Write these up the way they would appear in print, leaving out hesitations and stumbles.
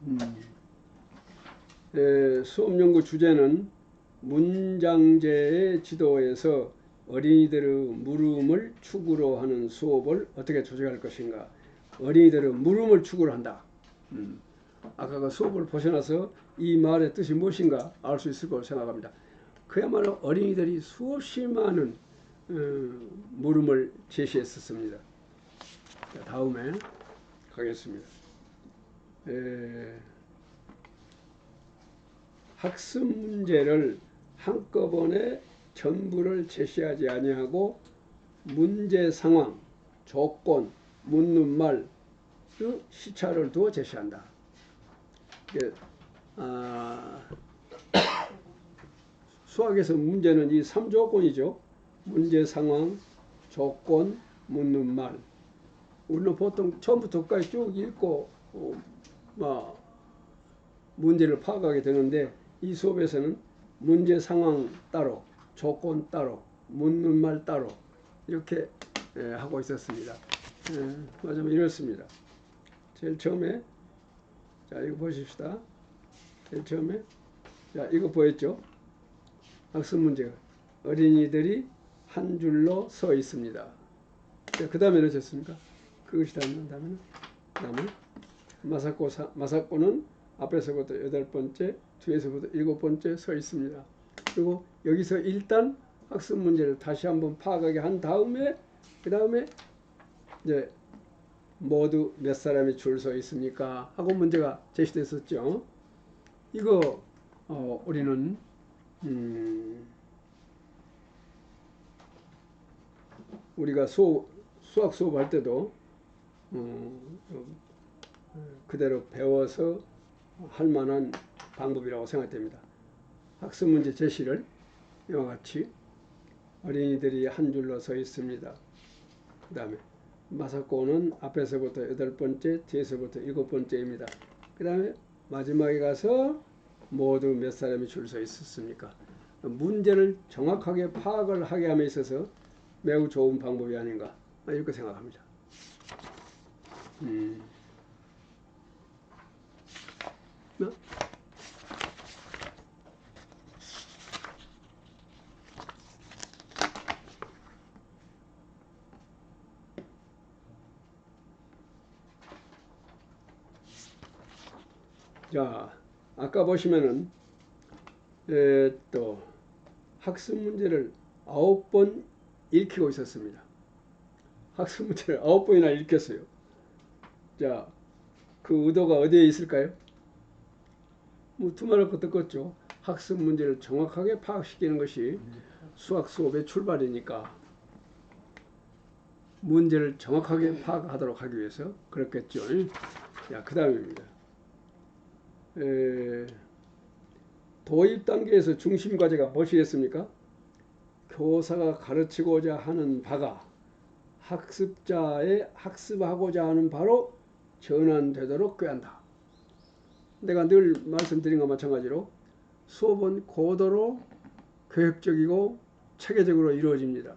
음, 수업 연구 주제는 문장제의 지도에서 어린이들의 물음을 축으로 하는 수업을 어떻게 조직할 것인가. 어린이들의 물음을 축으로 한다. 아까 그 수업을 보셔나서 이 말의 뜻이 무엇인가 알 수 있을 거라고 생각합니다. 그야말로 어린이들이 수없이 많은 물음을 제시했었습니다. 자, 다음에 가겠습니다. 학습 문제를 한꺼번에 전부를 제시하지 아니하고 문제 상황, 조건, 묻는 말의 시차를 두어 제시한다. 수학에서 문제는 이 3조건이죠. 문제 상황, 조건, 묻는 말. 우리는 보통 처음부터 끝까지 쭉 읽고 문제를 파악하게 되는데, 이 수업에서는 문제 상황 따로, 조건 따로, 묻는 말 따로 이렇게 하고 있었습니다. 맞으면 이렇습니다. 제일 처음에, 자, 이거 보십시다. 제일 처음에, 자, 이거 보였죠? 학습 문제. 어린이들이 한 줄로 서 있습니다. 그 다음에 어쩌습니까? 그것이 다음에는 마사코는 앞에서부터 8번째, 뒤에서부터 7번째 서 있습니다. 그리고 여기서 일단 학습 문제를 다시 한번 파악하게 한 다음에, 그 다음에 이제 모두 몇 사람이 줄 서 있습니까? 하고 문제가 제시됐었죠. 이거 우리는 우리가 수학 수업할 때도 그대로 배워서 할 만한 방법이라고 생각됩니다. 학습 문제 제시를 이와 같이 어린이들이 한 줄로 서 있습니다. 그 다음에 마사코는 앞에서부터 8번째, 뒤에서부터 7번째입니다. 그 다음에 마지막에 가서 모두 몇 사람이 줄 서 있었습니까? 문제를 정확하게 파악을 하게 함에 있어서 매우 좋은 방법이 아닌가 이렇게 생각합니다. 자, 아까 보시면은 또 학습 문제를 9번 읽히고 있었습니다. 학습 문제를 9번이나 읽혔어요. 자, 그 의도가 어디에 있을까요? 뭐 두말할 것도 없죠. 학습 문제를 정확하게 파악시키는 것이 수학 수업의 출발이니까 문제를 정확하게 파악하도록 하기 위해서 그렇겠죠. 자, 그 다음입니다. 도입 단계에서 중심 과제가 무엇이겠습니까? 교사가 가르치고자 하는 바가 학습자의 학습하고자 하는 바로 전환되도록 꾀한다. 내가 늘 말씀드린 것과 마찬가지로 수업은 고도로 계획적이고 체계적으로 이루어집니다.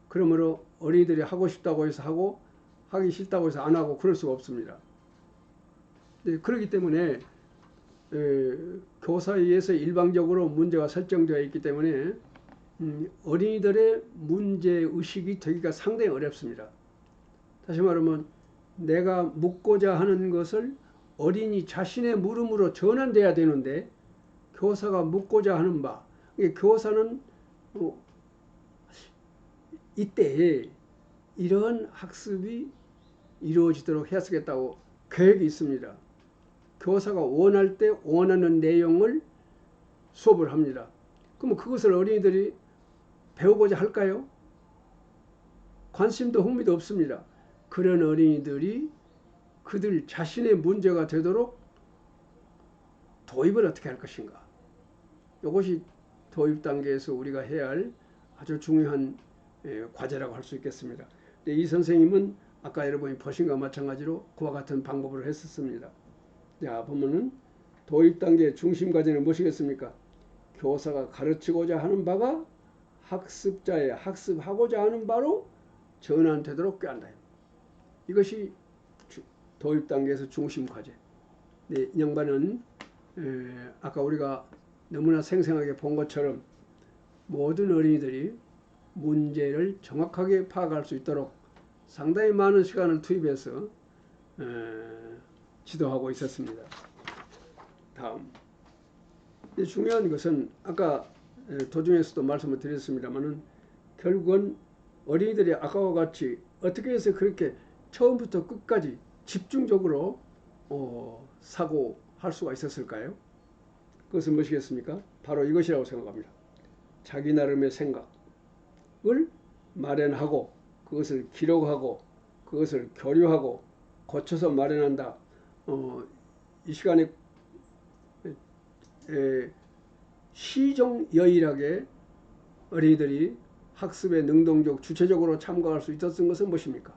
그러므로 어린이들이 하고 싶다고 해서 하고 하기 싫다고 해서 안 하고 그럴 수가 없습니다. 그렇기 때문에 교사에 의해서 일방적으로 문제가 설정되어 있기 때문에 어린이들의 문제의식이 되기가 상당히 어렵습니다. 다시 말하면 내가 묻고자 하는 것을 어린이 자신의 물음으로 전환돼야 되는데 교사가 묻고자 하는 바, 교사는 이때 이런 학습이 이루어지도록 해야 쓰겠다고 계획이 있습니다. 교사가 원할 때 원하는 내용을 수업을 합니다. 그럼 그것을 어린이들이 배우고자 할까요? 관심도 흥미도 없습니다. 그런 어린이들이 그들 자신의 문제가 되도록 도입을 어떻게 할 것인가. 이것이 도입 단계에서 우리가 해야 할 아주 중요한 과제라고 할 수 있겠습니다. 이 선생님은 아까 여러분이 보신 것과 마찬가지로 그와 같은 방법을 했었습니다. 자, 보면은 도입 단계의 중심 과제는 무엇이겠습니까? 교사가 가르치고자 하는 바가 학습자의 학습하고자 하는 바로 전환되도록 꾀한다. 이것이 도입 단계에서 중심 과제. 네, 이 양반은 아까 우리가 너무나 생생하게 본 것처럼 모든 어린이들이 문제를 정확하게 파악할 수 있도록 상당히 많은 시간을 투입해서 지도하고 있었습니다. 다음. 중요한 것은 아까 도중에서도 말씀을 드렸습니다만은 결국은 어린이들이 아까와 같이 어떻게 해서 그렇게 처음부터 끝까지 집중적으로 사고할 수가 있었을까요? 그것은 무엇이겠습니까? 바로 이것이라고 생각합니다. 자기 나름의 생각을 마련하고 그것을 기록하고 그것을 교류하고 고쳐서 마련한다. 이 시간에 시종여일하게 어린이들이 학습에 능동적 주체적으로 참가할 수 있었던 것은 무엇입니까?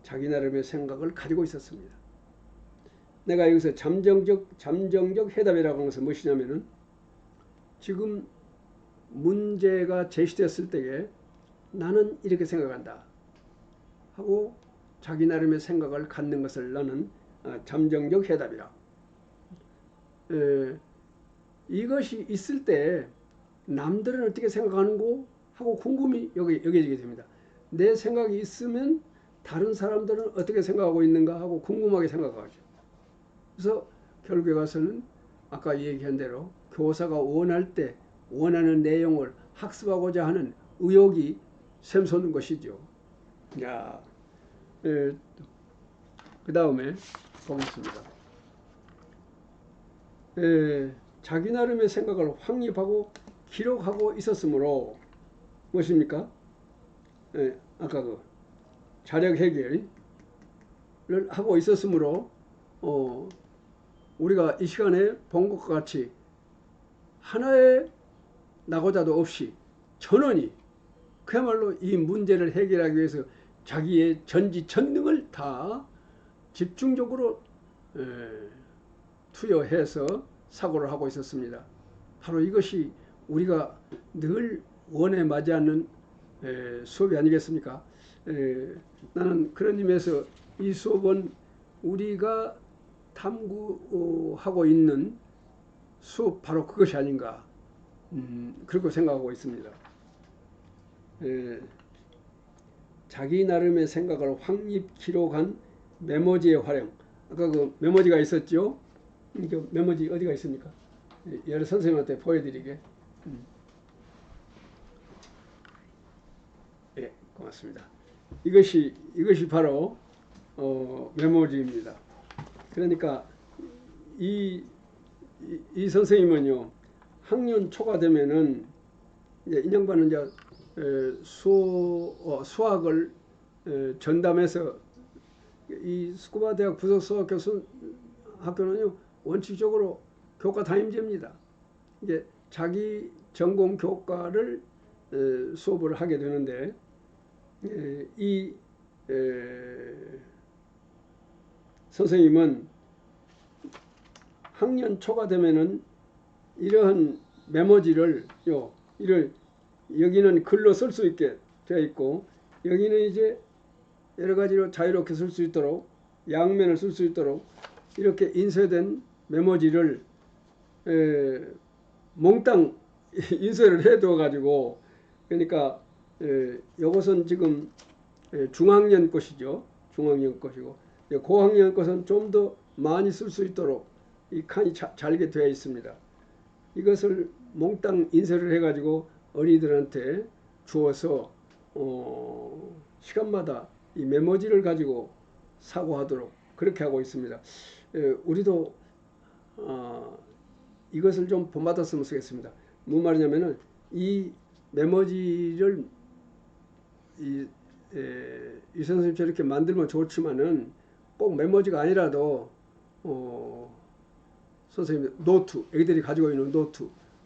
자기 나름의 생각을 가지고 있었습니다. 내가 여기서 잠정적 해답이라고 하는 것은 무엇이냐면은 지금 문제가 제시됐을 때에 나는 이렇게 생각한다 하고 자기 나름의 생각을 갖는 것을 나는 잠정적 해답이라. 이것이 있을 때 남들은 어떻게 생각하는고 하고 궁금이 여겨지게 됩니다. 내 생각이 있으면 다른 사람들은 어떻게 생각하고 있는가 하고 궁금하게 생각하죠. 그래서 결국에 가서는 아까 얘기한 대로 교사가 원할 때 원하는 내용을 학습하고자 하는 의욕이 샘솟는 것이죠. 그 다음에 보겠습니다. 자기 나름의 생각을 확립하고 기록하고 있었으므로 무엇입니까? 아까 그 자력 해결을 하고 있었으므로 우리가 이 시간에 본 것과 같이 하나의 낙오자도 없이 전원이 그야말로 이 문제를 해결하기 위해서 자기의 전지전능을 다 집중적으로 투여해서 사고를 하고 있었습니다. 바로 이것이 우리가 늘 원에 맞이하는 수업이 아니겠습니까? 나는 그런 의미에서 이 수업은 우리가 탐구하고 있는 수업 바로 그것이 아닌가 그렇게 생각하고 있습니다. 자기 나름의 생각을 확립 기록한 메모지의 활용. 아까 그 메모지가 있었죠? 그 메모지 어디가 있습니까? 여러 선생님한테 보여드리게. 예, 고맙습니다. 이것이 바로 메모지입니다. 그러니까 이 선생님은요 학년 초가 되면은 이제 이 양반은 이제 수학을 전담해서 이 스쿠바 대학 부속 수학 교수 학교는요 원칙적으로 교과 담임제입니다. 이제 자기 전공 교과를 수업을 하게 되는데 이 선생님은 학년 초가 되면은 이러한 메모지를 여기는 글로 쓸 수 있게 되어 있고 여기는 이제 여러 가지로 자유롭게 쓸 수 있도록 양면을 쓸 수 있도록 이렇게 인쇄된 메모지를 몽땅 인쇄를 해두어 가지고 그러니까 이것은 지금 중학년 것이죠. 중학년 것이고 고학년 것은 좀 더 많이 쓸 수 있도록 이 칸이 잘게 되어 있습니다. 이것을 몽땅 인쇄를 해가지고 어린이들한테 주어서 시간마다 이 메모지를 가지고 사고하도록 그렇게 하고 있습니다. 우리도 이것을 좀 본받았으면 쓰겠습니다. 무슨 말이냐면은 이 메모지를 이 선생님 저렇게 만들면 좋지만은 꼭 메모지가 아니라도 선생님 노트, 애기들이 가지고 있는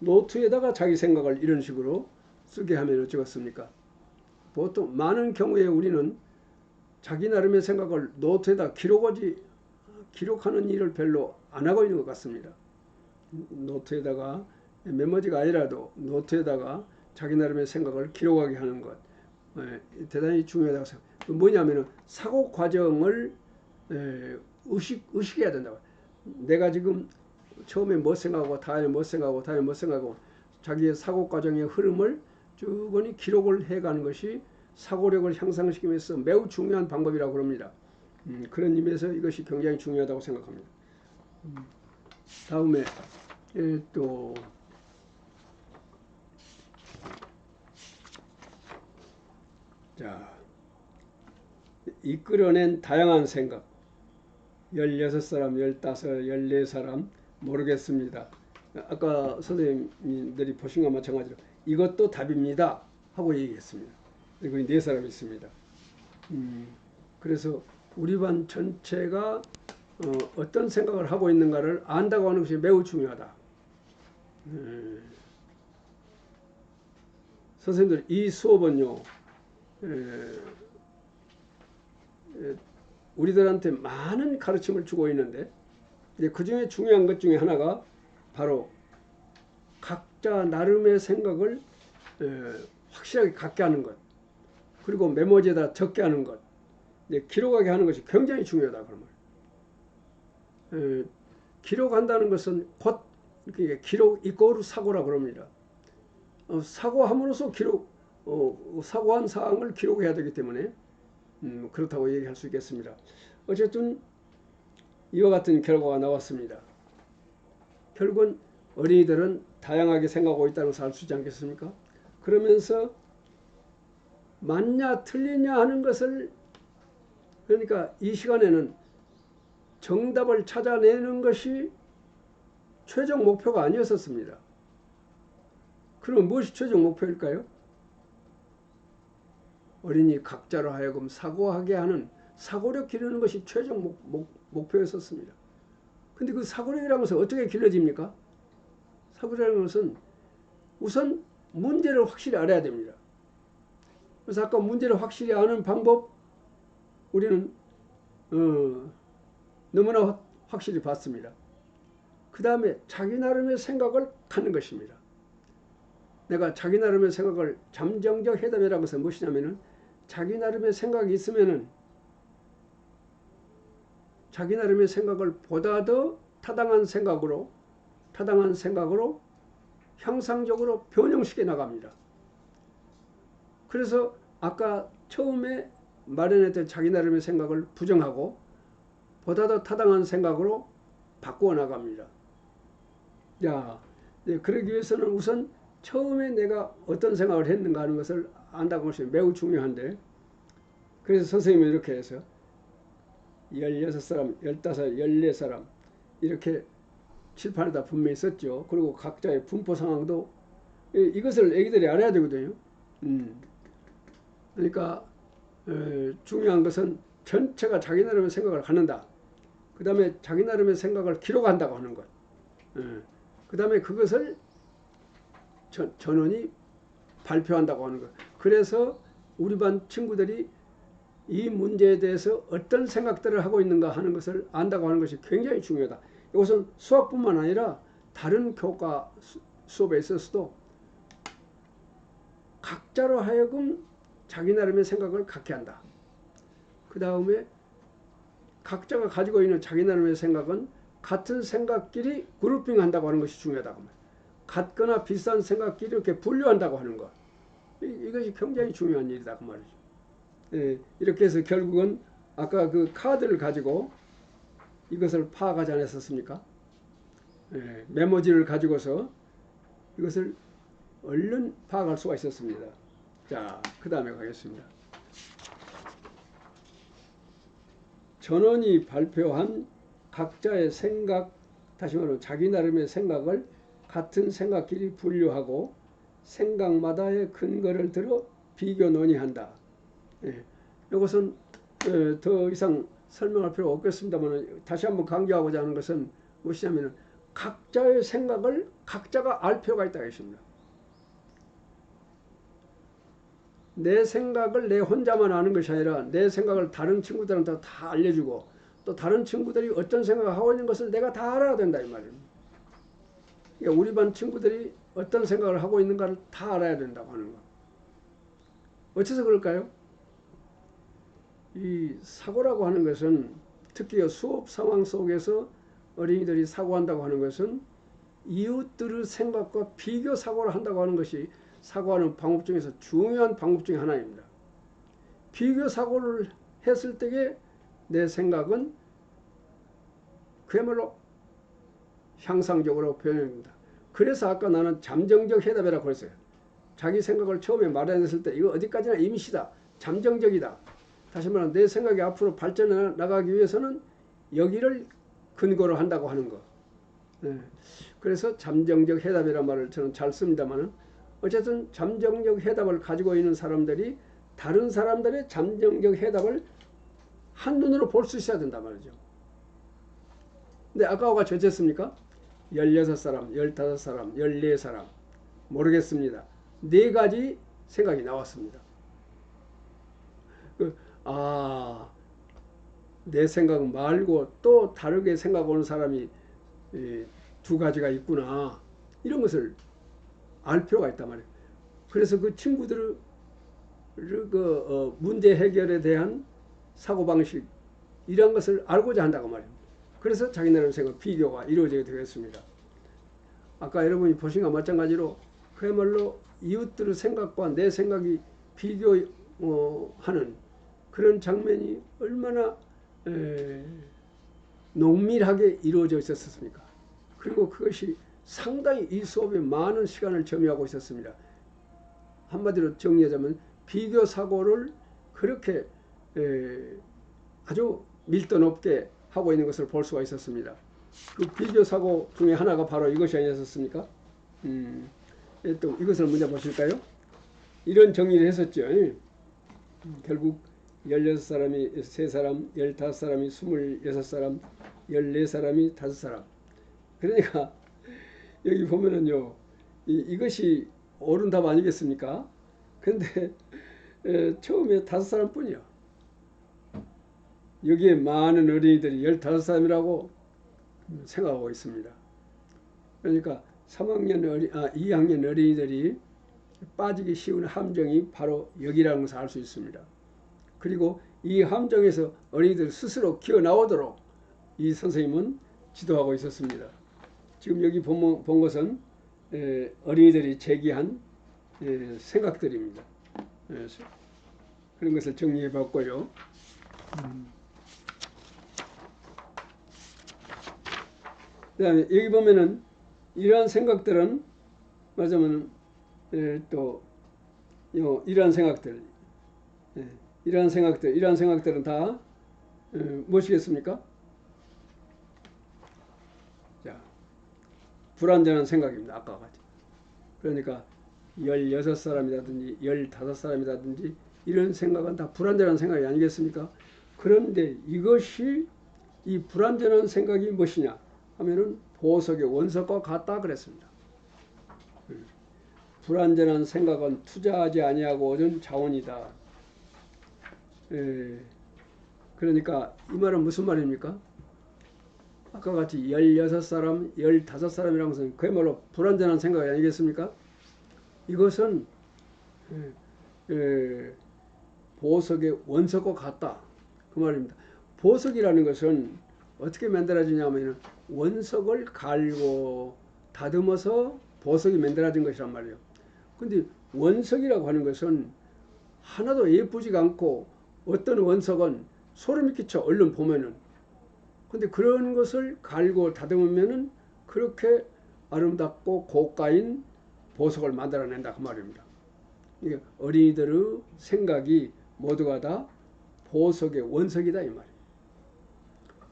노트에다가 자기 생각을 이런 식으로 쓰게 하면 어쩌겠습니까? 보통 많은 경우에 우리는 자기 나름의 생각을 노트에다 기록하는 일을 별로 안 하고 있는 것 같습니다. 노트에다가 메모지가 아니라도 노트에다가 자기 나름의 생각을 기록하게 하는 것 대단히 중요하다고 생각합니다. 뭐냐면은 사고 과정을 의식해야 된다고. 내가 지금 처음에 뭐 생각하고 다음에 뭐 생각하고 다음에 뭐 생각하고 자기의 사고 과정의 흐름을 쭈그니 기록을 해가는 것이 사고력을 향상시키면서 매우 중요한 방법이라고 그럽니다. 그런 의미에서 이것이 굉장히 중요하다고 생각합니다. 다음에 또 자, 이끌어낸 다양한 생각 16사람, 15, 14사람 모르겠습니다. 아까 선생님들이 보신 것과 마찬가지로 이것도 답입니다 하고 얘기했습니다. 그리고 4사람 있습니다. 그래서 우리 반 전체가 어떤 생각을 하고 있는가를 안다고 하는 것이 매우 중요하다. 선생님들 이 수업은요 우리들한테 많은 가르침을 주고 있는데 그 중에 중요한 것 중에 하나가 바로 각자 나름의 생각을 확실하게 갖게 하는 것, 그리고 메모지에다 적게 하는 것, 기록하게 하는 것이 굉장히 중요하다. 그러면 기록한다는 것은 곧 기록 이꼬르 사고라 그럽니다. 사고함으로써 사고한 사항을 기록해야 되기 때문에 그렇다고 얘기할 수 있겠습니다. 어쨌든 이와 같은 결과가 나왔습니다. 결국은 어린이들은 다양하게 생각하고 있다는 것을 알 수 있지 않겠습니까? 그러면서 맞냐 틀리냐 하는 것을, 그러니까 이 시간에는 정답을 찾아내는 것이 최종 목표가 아니었었습니다. 그럼 무엇이 최종 목표일까요? 어린이 각자로 하여금 사고하게 하는, 사고력 기르는 것이 최종 목표였었습니다. 근데 그 사고력이라는 것은 어떻게 길러집니까? 사고력이라는 것은 우선 문제를 확실히 알아야 됩니다. 그래서 아까 문제를 확실히 아는 방법 우리는 너무나 확실히 봤습니다. 그 다음에 자기 나름의 생각을 갖는 것입니다. 내가 자기 나름의 생각을 잠정적 해답이라는 것은 무엇이냐면은 자기 나름의 생각이 있으면은 자기 나름의 생각을 보다 더 타당한 생각으로 향상적으로 변형시켜 나갑니다. 그래서 아까 처음에 마련했던 자기 나름의 생각을 부정하고 보다 더 타당한 생각으로 바꾸어 나갑니다. 그러기 위해서는 우선 처음에 내가 어떤 생각을 했는가 하는 것을 안다고 하는 것이 매우 중요한데, 그래서 선생님은 이렇게 해서 16사람, 15, 14사람 이렇게 칠판에다 분명히 썼죠. 그리고 각자의 분포 상황도 이것을 애기들이 알아야 되거든요. 그러니까 중요한 것은 전체가 자기 나름의 생각을 갖는다. 그 다음에 자기 나름의 생각을 기록한다고 하는 것. 그 다음에 그것을 전원이 발표한다고 하는 것. 그래서 우리 반 친구들이 이 문제에 대해서 어떤 생각들을 하고 있는가 하는 것을 안다고 하는 것이 굉장히 중요하다. 이것은 수학뿐만 아니라 다른 교과 수업에 있어서도 각자로 하여금 자기 나름의 생각을 갖게 한다. 그 다음에 각자가 가지고 있는 자기 나름의 생각은 같은 생각끼리 그룹핑한다고 하는 것이 중요하다고 말이에요. 같거나 비슷한 생각끼리 이렇게 분류한다고 하는 것. 이것이 굉장히 중요한 일이다 그 말이죠. 이렇게 해서 결국은 아까 그 카드를 가지고 이것을 파악하지 않았었습니까? 메모지를 가지고서 이것을 얼른 파악할 수가 있었습니다. 자, 그 다음에 가겠습니다. 전원이 발표한 각자의 생각, 다시 말하면 자기 나름의 생각을 같은 생각끼리 분류하고 생각마다의 근거를 들어 비교 논의한다. 이것은 더 이상 설명할 필요가 없겠습니다만 다시 한번 강조하고자 하는 것은 무엇이냐면 각자의 생각을 각자가 알 필요가 있다 했습니다. 내 생각을 내 혼자만 아는 것이 아니라 내 생각을 다른 친구들한테 다 알려주고 또 다른 친구들이 어떤 생각을 하고 있는 것을 내가 다 알아야 된다 이 말입니다. 그러니까 우리 반 친구들이 어떤 생각을 하고 있는가를 다 알아야 된다고 하는 것. 어째서 그럴까요? 이 사고라고 하는 것은 특히 수업 상황 속에서 어린이들이 사고한다고 하는 것은 이웃들의 생각과 비교 사고를 한다고 하는 것이 사고하는 방법 중에서 중요한 방법 중에 하나입니다. 비교 사고를 했을 때에 내 생각은 그야말로 향상적으로 표현됩니다. 그래서 아까 나는 잠정적 해답이라고 했어요. 자기 생각을 처음에 말해냈을 때 이거 어디까지나 임시다. 잠정적이다. 다시 말하면 내 생각이 앞으로 발전해 나가기 위해서는 여기를 근거로 한다고 하는 거. 네. 그래서 잠정적 해답이라는 말을 저는 잘 씁니다만 어쨌든 잠정적 해답을 가지고 있는 사람들이 다른 사람들의 잠정적 해답을 한눈으로 볼 수 있어야 된단 말이죠. 근데 아까와 같이 어쨌습니까? 16사람, 15사람, 14사람 모르겠습니다. 4가지 생각이 나왔습니다. 내 생각 말고 또 다르게 생각하는 사람이 2가지가 있구나. 이런 것을 알 필요가 있단 말이에요. 그래서 그 친구들의 문제 해결에 대한 사고방식 이런 것을 알고자 한다고 말입니다. 그래서 자기네들 생각 비교가 이루어지게 되겠습니다. 아까 여러분이 보신 것과 마찬가지로 그야말로 이웃들의 생각과 내 생각이 비교하는 그런 장면이 얼마나 농밀하게 이루어져 있었습니까? 그리고 그것이 상당히 이 수업에 많은 시간을 점유하고 있었습니다. 한마디로 정리하자면 비교 사고를 그렇게 아주 밀도 높게 하고 있는 것을 볼 수가 있었습니다. 그 비교 사고 중에 하나가 바로 이것이 아니었습니까? 또 이것을 먼저 보실까요? 이런 정리를 했었죠. 결국 16사람이 3사람, 15사람이 26사람, 14사람이 5사람. 그러니까 여기 보면은요, 이것이 옳은 답 아니겠습니까? 근데 처음에 5사람 뿐이요. 여기에 많은 어린이들이 15사람이라고 생각하고 있습니다. 그러니까 2학년 어린이들이 빠지기 쉬운 함정이 바로 여기라는 것을 알 수 있습니다. 그리고 이 함정에서 어린이들 스스로 기어 나오도록 이 선생님은 지도하고 있었습니다. 지금 여기 본 것은 어린이들이 제기한 생각들입니다. 그런 것을 정리해 봤고요. 그 다음에 여기 보면은 이러한 생각들은 말하자면 또 이러한 생각들 이러한 생각들은 다 무엇이겠습니까? 자, 불완전한 생각입니다. 아까와 같이. 그러니까 16사람이라든지 15사람이라든지 이런 생각은 다 불완전한 생각이 아니겠습니까? 그런데 이것이 이 불완전한 생각이 무엇이냐 하면은 보석의 원석과 같다 그랬습니다. 불완전한 생각은 투자하지 아니하고 얻은 자원이다. 그러니까 이 말은 무슨 말입니까? 아까 같이 16사람, 15사람이라는 것은 그야말로 불완전한 생각이 아니겠습니까? 이것은 보석의 원석과 같다. 그 말입니다. 보석이라는 것은 어떻게 만들어지냐면 원석을 갈고 다듬어서 보석이 만들어진 것이란 말이에요. 근데 원석이라고 하는 것은 하나도 예쁘지가 않고 어떤 원석은 소름이 끼쳐 얼른 보면은. 근데 그런 것을 갈고 다듬으면은 그렇게 아름답고 고가인 보석을 만들어낸다 그 말입니다. 이게 어린이들의 생각이 모두가 다 보석의 원석이다 이 말이에요.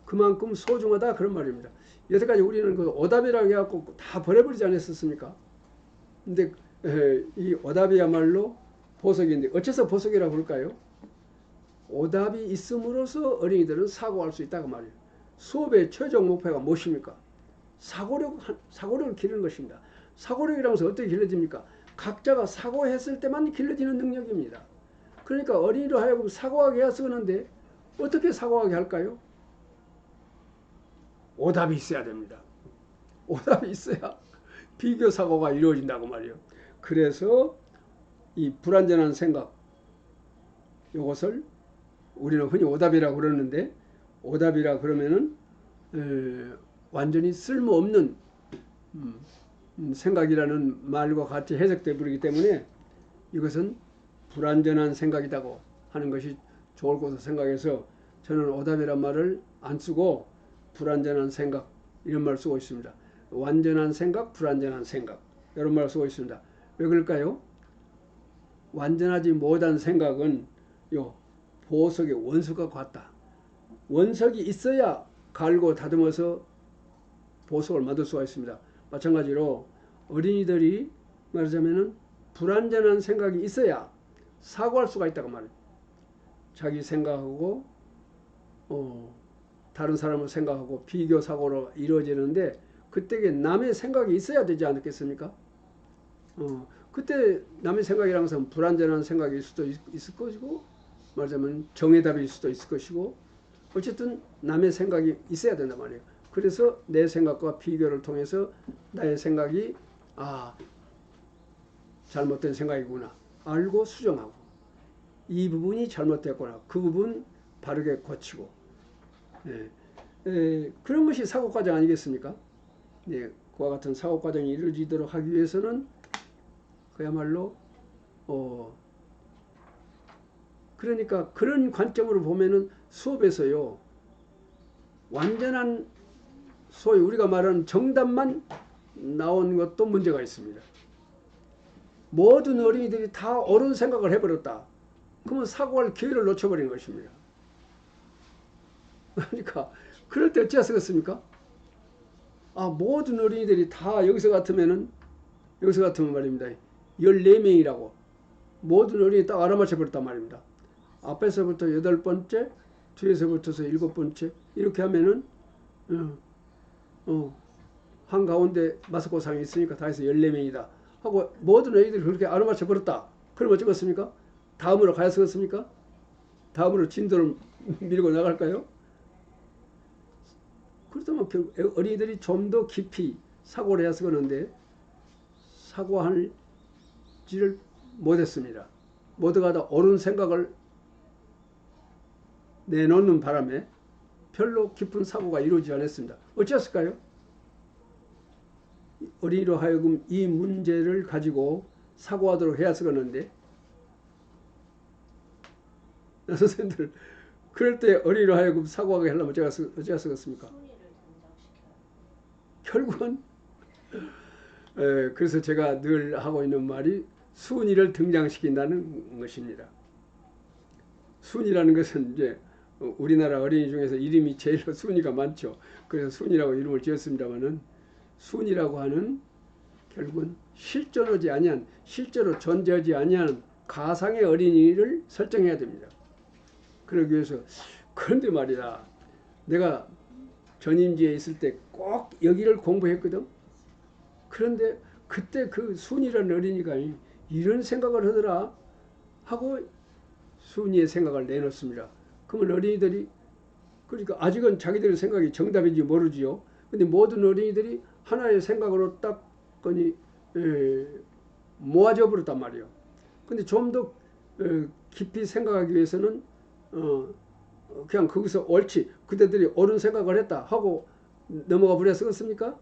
그만큼 소중하다 그런 말입니다. 여태까지 우리는 그 오답이라고 해갖고 다 버려버리지 않았었습니까? 근데 이 오답이야말로 보석인데 어째서 보석이라고 부를까요? 오답이 있음으로써 어린이들은 사고할 수 있다 그 말이에요. 수업의 최종 목표가 무엇입니까? 사고력을 기르는 것입니다. 사고력이라는 것은 어떻게 길러집니까? 각자가 사고했을 때만 길러지는 능력입니다. 그러니까 어린이로 하여금 사고하게 해야 쓰는데 어떻게 사고하게 할까요? 오답이 있어야 됩니다. 오답이 있어야 비교 사고가 이루어진다고 말이에요. 그래서 이 불완전한 생각 이것을 우리는 흔히 오답이라고 그러는데 오답이라 그러면은 완전히 쓸모없는 생각이라는 말과 같이 해석돼 버리기 때문에 이것은 불완전한 생각이라고 하는 것이 좋을 것으로 생각해서 저는 오답이란 말을 안 쓰고 불완전한 생각 이런 말을 쓰고 있습니다. 완전한 생각, 불완전한 생각 이런 말을 쓰고 있습니다. 왜 그럴까요? 완전하지 못한 생각은 요 보석의 원석과 같다. 원석이 있어야 갈고 다듬어서 보석을 만들 수가 있습니다. 마찬가지로 어린이들이 말하자면은 불완전한 생각이 있어야 사고할 수가 있다고 말해요. 자기 생각하고 다른 사람을 생각하고 비교 사고로 이루어지는데 그때 남의 생각이 있어야 되지 않겠습니까? 그때 남의 생각이라는 것은 불완전한 생각일 수도 있을 것이고 말하자면 정해답일 수도 있을 것이고 어쨌든 남의 생각이 있어야 된단 말이에요. 그래서 내 생각과 비교를 통해서 나의 생각이 잘못된 생각이구나 알고 수정하고 이 부분이 잘못됐구나 그 부분 바르게 고치고 그런 것이 사고과정 아니겠습니까? 그와 같은 사고과정이 이루어지도록 하기 위해서는 그야말로 그러니까 그런 관점으로 보면은 수업에서요 완전한 소위 우리가 말하는 정답만 나온 것도 문제가 있습니다. 모든 어린이들이 다 옳은 생각을 해버렸다. 그러면 사고할 기회를 놓쳐버린 것입니다. 그러니까 그럴 때 어찌 하겠습니까? 모든 어린이들이 다 여기서 같으면 말입니다. 14명이라고 모든 어린이 딱 알아맞혀 버렸단 말입니다. 앞에서부터 8번째, 뒤에서부터서 7번째 이렇게 하면은 한가운데 마스코상이 있으니까 다 해서 14명이다 하고 모든 애들이 그렇게 알아맞혀 버렸다. 그럼 어쩌겠습니까? 다음으로 가야 쓰겠습니까? 다음으로 진도를 밀고 나갈까요? 그렇다면 어린이들이 좀 더 깊이 사고를 해야 쓰겠는데 사고하지를 못했습니다. 모두가 다 옳은 생각을 내놓는 바람에 별로 깊은 사고가 이루어지지 않았습니다. 어찌했을까요? 어린이로 하여금 이 문제를 가지고 사고하도록 해야 쓰겠는데 선생님들 그럴 때 어린이로 하여금 사고하게 하려면 어찌 쓰겠습니까? 결국은 그래서 제가 늘 하고 있는 말이 순위를 등장시킨다는 것입니다. 순위라는 것은 이제 우리나라 어린이 중에서 이름이 제일 순위가 많죠. 그래서 순위라고 이름을 지었습니다만은 순위라고 하는 결국은 실존하지 아니한 실제로 존재하지 아니한 가상의 어린이를 설정해야 됩니다. 그러기 위해서 그런데 말이다. 내가 전임지에 있을 때 꼭 여기를 공부했거든. 그런데 그때 그 순이라는 어린이가 이런 생각을 하더라 하고 순이의 생각을 내놓습니다. 그러면 어린이들이 그러니까 아직은 자기들의 생각이 정답인지 모르지요. 근데 모든 어린이들이 하나의 생각으로 딱 모아져 버렸단 말이에요. 근데 좀 더 깊이 생각하기 위해서는 그냥 거기서 옳지 그대들이 옳은 생각을 했다 하고 넘어가 버렸겠습니까?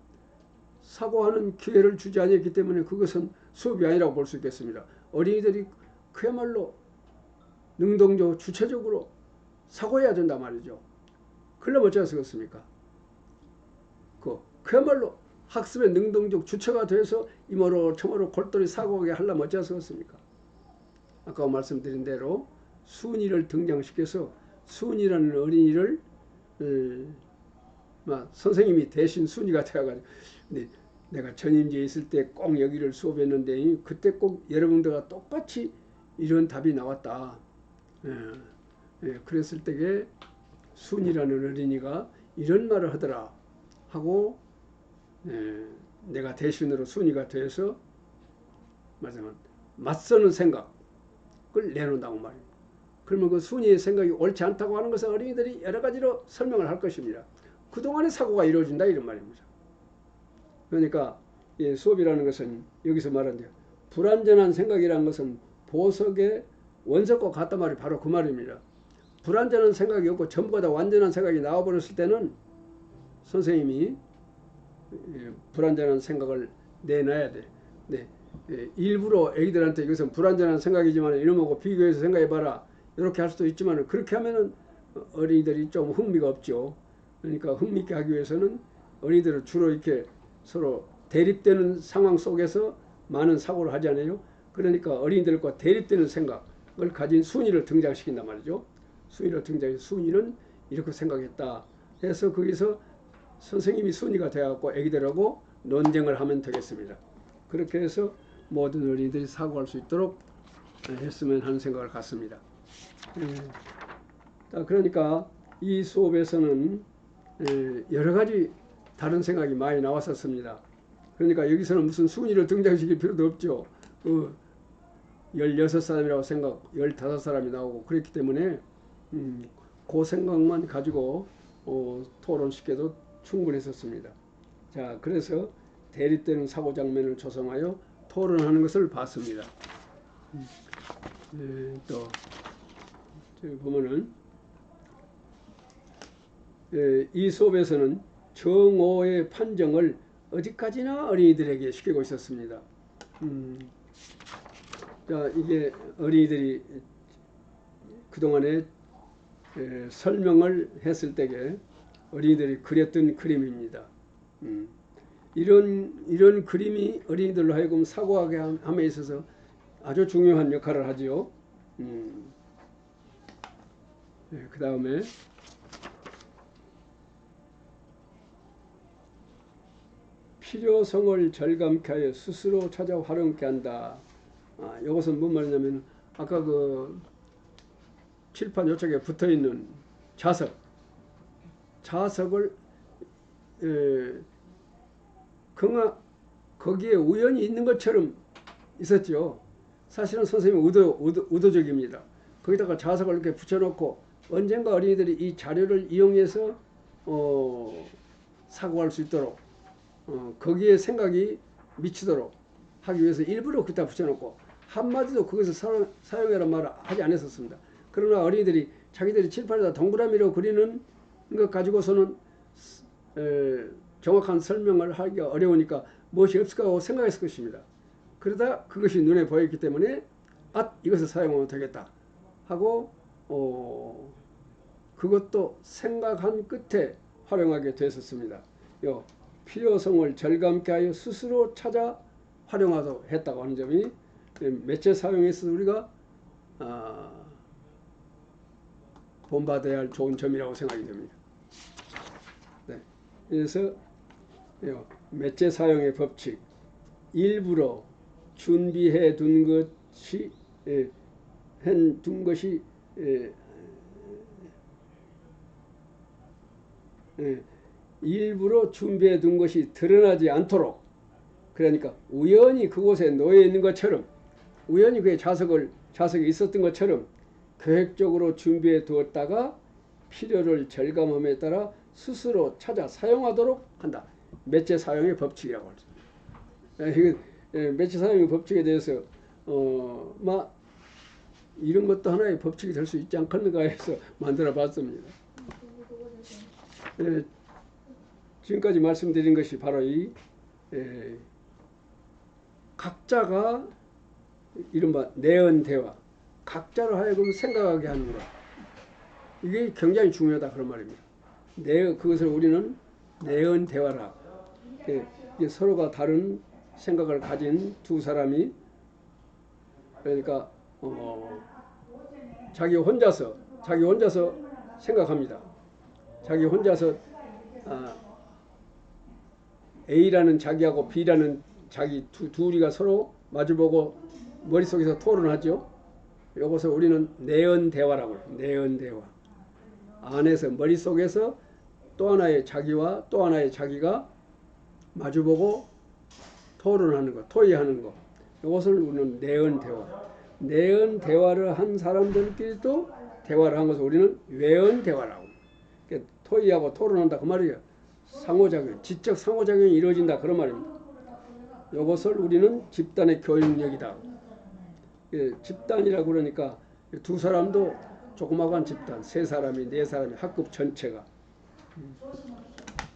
사고하는 기회를 주지 않았기 때문에 그것은 수업이 아니라고 볼 수 있겠습니다. 어린이들이 그야말로 능동적으로 주체적으로 사고해야 된단 말이죠. 그러려면 어쩌겠습니까? 그야말로 학습의 능동적 주체가 돼서 이모로 저모로 골똘히 사고하게 하려면 어쩌겠습니까? 아까 말씀드린 대로 순이를 등장시켜서 순이라는 어린이를 선생님이 대신 순이가 되어가지고 내가 전임지에 있을 때 꼭 여기를 수업했는데 그때 꼭 여러분들과 똑같이 이런 답이 나왔다. 그랬을 때에 순이라는 어린이가 이런 말을 하더라 하고 내가 대신으로 순이가 돼서 말하자면 맞서는 생각을 내놓는다고 말이에요. 그러면 그 순이의 생각이 옳지 않다고 하는 것은 어린이들이 여러 가지로 설명을 할 것입니다. 그동안의 사고가 이루어진다 이런 말입니다. 그러니까 수업이라는 것은 여기서 말한대요. 불완전한 생각이라는 것은 보석의 원석과 같단 말이 바로 그 말입니다. 불완전한 생각이 없고 전부 다 완전한 생각이 나와버렸을 때는 선생님이 불완전한 생각을 내놔야 돼. 네. 일부러 애기들한테 이것은 불완전한 생각이지만 이놈하고 비교해서 생각해봐라 이렇게 할 수도 있지만 그렇게 하면은 어린이들이 좀 흥미가 없죠. 그러니까 흥미있게 하기 위해서는 어린이들을 주로 이렇게 서로 대립되는 상황 속에서 많은 사고를 하잖아요. 그러니까 어린이들과 대립되는 생각을 가진 순이를 등장시킨단 말이죠. 순이를 등장해서 순이는 이렇게 생각했다 해서 거기서 선생님이 순이가 되어갖고 애기들하고 논쟁을 하면 되겠습니다. 그렇게 해서 모든 어린이들이 사고할 수 있도록 했으면 하는 생각을 갖습니다. 그러니까 이 수업에서는 여러 가지 다른 생각이 많이 나왔었습니다. 그러니까 여기서는 무슨 순위를 등장시킬 필요도 없죠. 16사람이라고 생각, 15사람이 나오고 그랬기 때문에 그 생각만 가지고 토론시켜도 충분했었습니다. 자, 그래서 대립되는 사고 장면을 조성하여 토론하는 것을 봤습니다. 또 저기 보면은 이 수업에서는 정오의 판정을 어디까지나 어린이들에게 시키고 있었습니다. 자, 이게 어린이들이 그동안에 설명을 했을 때에 어린이들이 그렸던 그림입니다. 이런 그림이 어린이들로 하여금 사고하게 함에 있어서 아주 중요한 역할을 하지요. 그 다음에 필요성을 절감케 하여 스스로 찾아 활용케 한다. 이것은 뭔 말이냐면 아까 그 칠판 요쪽에 붙어있는 자석을 거기에 우연히 있는 것처럼 있었죠. 사실은 선생님이 의도적입니다. 거기다가 자석을 이렇게 붙여놓고 언젠가 어린이들이 이 자료를 이용해서 사고할 수 있도록 거기에 생각이 미치도록 하기 위해서 일부러 거기다 붙여놓고 한마디도 거기서 사용해라 말을 하지 않았었습니다. 그러나 어린이들이 자기들이 칠판에다 동그라미로 그리는 것 가지고서는 정확한 설명을 하기가 어려우니까 무엇이 없을까 하고 생각했을 것입니다. 그러다 그것이 눈에 보였기 때문에 이것을 사용하면 되겠다 하고 그것도 생각한 끝에 활용하게 됐었습니다. 필요성을 절감케 하여 스스로 찾아 활용하도록 했다고 하는 점이 매체 사용에 있어서 우리가 본받아야 할 좋은 점이라고 생각이 됩니다. 네. 그래서 매체 사용의 법칙, 일부러 준비해 둔 것이 일부러 준비해 둔 것이 드러나지 않도록, 그러니까 우연히 그곳에 놓여 있는 것처럼, 우연히 그의 자석이 있었던 것처럼 계획적으로 준비해 두었다가 필요를 절감함에 따라 스스로 찾아 사용하도록 한다. 매체 사용의 법칙이라고 합니다. 매체 사용의 법칙에 대해서 이런 것도 하나의 법칙이 될 수 있지 않겠는가 해서 만들어 봤습니다. 지금까지 말씀드린 것이 바로 이 각자가 이른바 내언 대화, 각자로 하여금 생각하게 하는 것, 이게 굉장히 중요하다 그런 말입니다. 그것을 우리는 내언 대화라. 이게 서로가 다른 생각을 가진 두 사람이, 그러니까 자기 혼자서 생각합니다. 자기 혼자서 A라는 자기하고 B라는 자기 둘이가 서로 마주보고 머릿속에서 토론하죠. 이것을 우리는 내언 대화라고 해요. 내언 대화. 안에서 머릿속에서 또 하나의 자기와 또 하나의 자기가 마주보고 토론하는 것, 토의하는 것. 이것을 우리는 내언 대화. 내언 대화를 한 사람들끼리도 대화를 한 것을 우리는 외언 대화라고. 그러니까 토의하고 토론한다 그 말이에요. 상호작용, 지적 상호작용이 이루어진다 그런 말입니다. 이것을 우리는 집단의 교육력이다. 집단이라고 그러니까 두 사람도 조그마한 집단, 세 사람이, 네 사람이, 학급 전체가.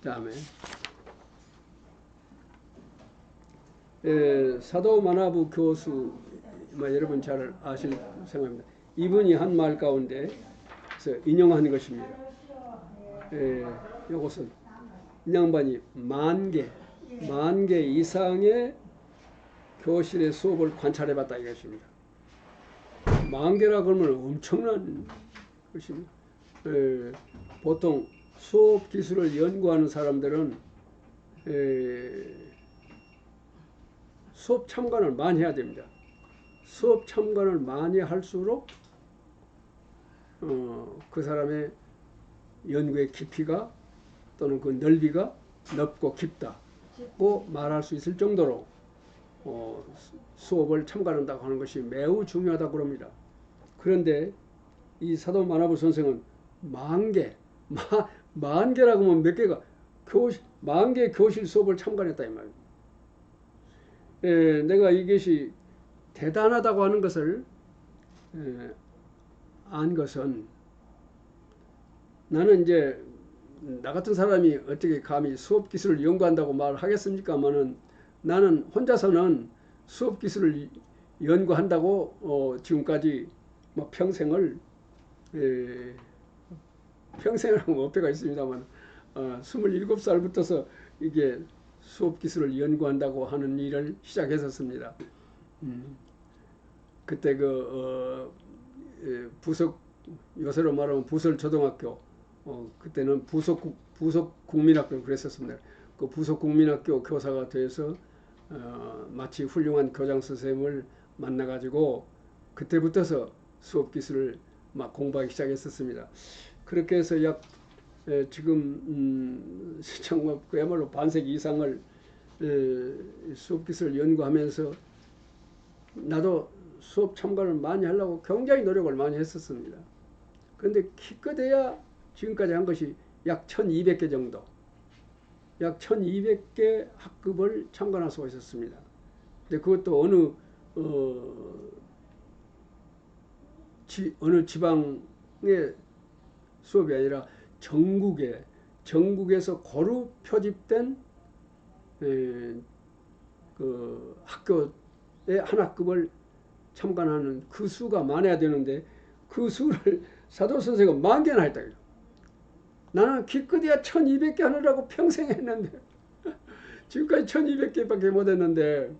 다음에 사도 마나부 교수, 여러분 잘 아실 생각입니다. 이분이 한 말 가운데 인용한 것입니다. 이것은 이 양반이 만 개 이상의 교실의 수업을 관찰해봤다 이것입니다. 만 개라 그러면 엄청난 것입니다. 보통 수업 기술을 연구하는 사람들은 수업 참관을 많이 해야 됩니다. 수업 참관을 많이 할수록 그 사람의 연구의 깊이가 또는 그 넓이가 넓고 깊다고 말할 수 있을 정도로 수업을 참관한다고 하는 것이 매우 중요하다고 그럽니다. 그런데 이 사도 마나부 선생은 만 개라고 하면 몇 개가 만 개 교실 수업을 참관했다 이 말입니다. 내가 이것이 대단하다고 하는 것을 안 것은, 나는 이제 나 같은 사람이 어떻게 감히 수업 기술을 연구한다고 말하겠습니까마는, 나는 혼자서는 수업 기술을 연구한다고 지금까지 뭐 평생을 평생이라고 어폐가 있습니다만 27살부터서 이게 수업 기술을 연구한다고 하는 일을 시작했었습니다. 그때 부석, 요새로 말하면 부설 초등학교, 그때는 부속 국민학교 그랬었습니다. 그 부속 국민학교 교사가 돼서 마치 훌륭한 교장 선생님을 만나가지고 그때부터서 수업 기술을 막 공부하기 시작했었습니다. 그렇게 해서 지금 정말 그야말로 반세기 이상을 수업 기술을 연구하면서 나도 수업 참관을 많이 하려고 굉장히 노력을 많이 했었습니다. 그런데 기껏해야 지금까지 한 것이 약 1200개 정도, 약 1200개 학급을 참관할 수가 있었습니다. 근데 그것도 어느 지방의 수업이 아니라 전국에서 고루 표집된 그 학교의 한 학급을 참관하는 그 수가 많아야 되는데, 그 수를 사도 선생은 10,000개나 했다. 나는 기껏해야 1200개 하느라고 평생 했는데 지금까지 1200개밖에 못 했는데,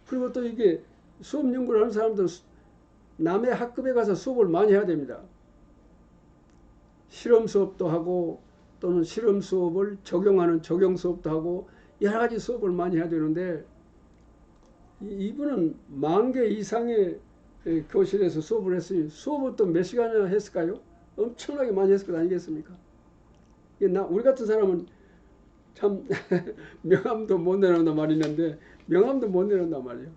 그리고 또 이게 수업 연구를 하는 사람들은 남의 학급에 가서 수업을 많이 해야 됩니다. 실험 수업도 하고 또는 실험 수업을 적용하는 적용 수업도 하고 여러 가지 수업을 많이 해야 되는데, 이분은 10,000개 이상의 교실에서 수업을 했으니 수업을 또 몇 시간이나 했을까요? 엄청나게 많이 했을 것 아니겠습니까? 우리 같은 사람은 참 명함도 못 내놓는단 말이 있는데, 명함도 못 내놓는단 말이에요.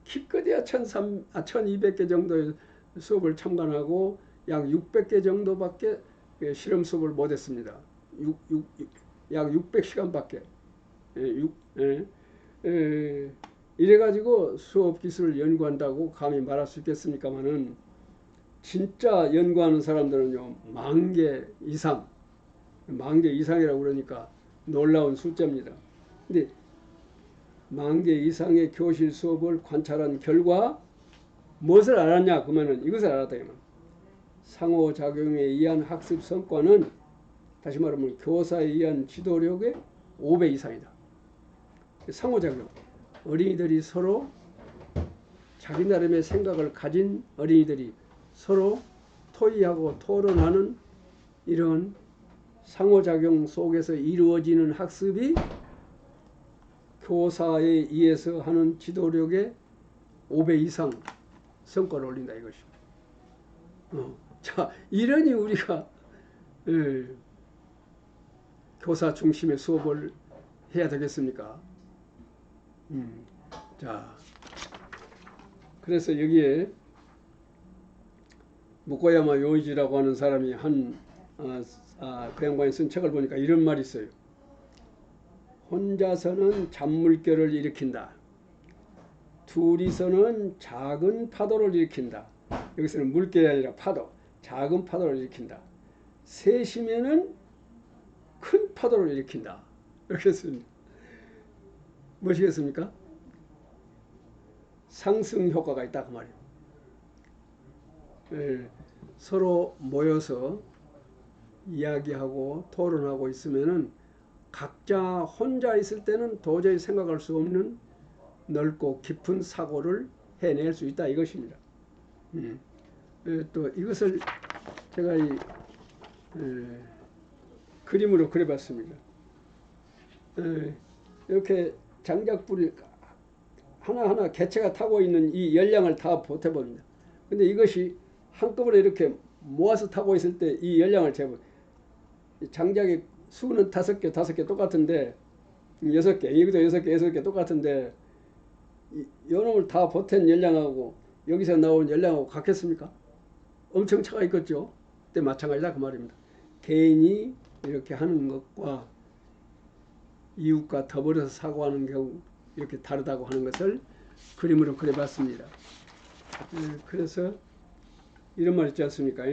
기껏해야 1200개 정도의 수업을 참관하고 약 600개 정도밖에 실험 수업을 못했습니다. 약 600시간밖에. 이래가지고 수업 기술을 연구한다고 감히 말할 수 있겠습니까마는, 진짜 연구하는 사람들은요 10,000개 이상, 10,000개 이상이라고 그러니까 놀라운 숫자입니다. 근데 10,000개 이상의 교실 수업을 관찰한 결과 무엇을 알았냐 그러면은 이것을 알았다. 상호작용에 의한 학습 성과는, 다시 말하면 교사에 의한 지도력의 5배 이상이다. 상호작용, 어린이들이 서로 자기 나름의 생각을 가진 어린이들이 서로 토의하고 토론하는 이런 상호작용 속에서 이루어지는 학습이 교사에 의해서 하는 지도력의 5배 이상 성과를 올린다 이것입니다. 자, 이러니 우리가 교사 중심의 수업을 해야 되겠습니까? 자, 그래서 여기에 무코야마 요이지라고 하는 사람이 그 양반이 쓴 책을 보니까 이런 말이 있어요. 혼자서는 잔물결을 일으킨다. 둘이서는 작은 파도를 일으킨다. 여기서는 물결이 아니라 파도, 작은 파도를 일으킨다. 셋이면은 큰 파도를 일으킨다. 이렇게 했습니다. 무엇이겠습니까? 상승 효과가 있다 그 말이에요. 예, 서로 모여서 이야기하고 토론하고 있으면은 각자 혼자 있을 때는 도저히 생각할 수 없는 넓고 깊은 사고를 해낼 수 있다 이것입니다. 또 이것을 제가 그림으로 그려봤습니다. 이렇게 장작불이 하나하나 개체가 타고 있는 이 열량을 다 보태봅니다. 근데 이것이 한꺼번에 이렇게 모아서 타고 있을 때 이 열량을 재보 장작의 수는 5개 똑같은데 6개, 여기도 6개 똑같은데 요놈을 다 보탠 열량하고 여기서 나온 열량하고 같겠습니까? 엄청 차가 있겠죠. 그때 마찬가지다 그 말입니다. 개인이 이렇게 하는 것과 이웃과 더불어서 사고하는 경우 이렇게 다르다고 하는 것을 그림으로 그려봤습니다. 그래서 이런 말 있지 않습니까?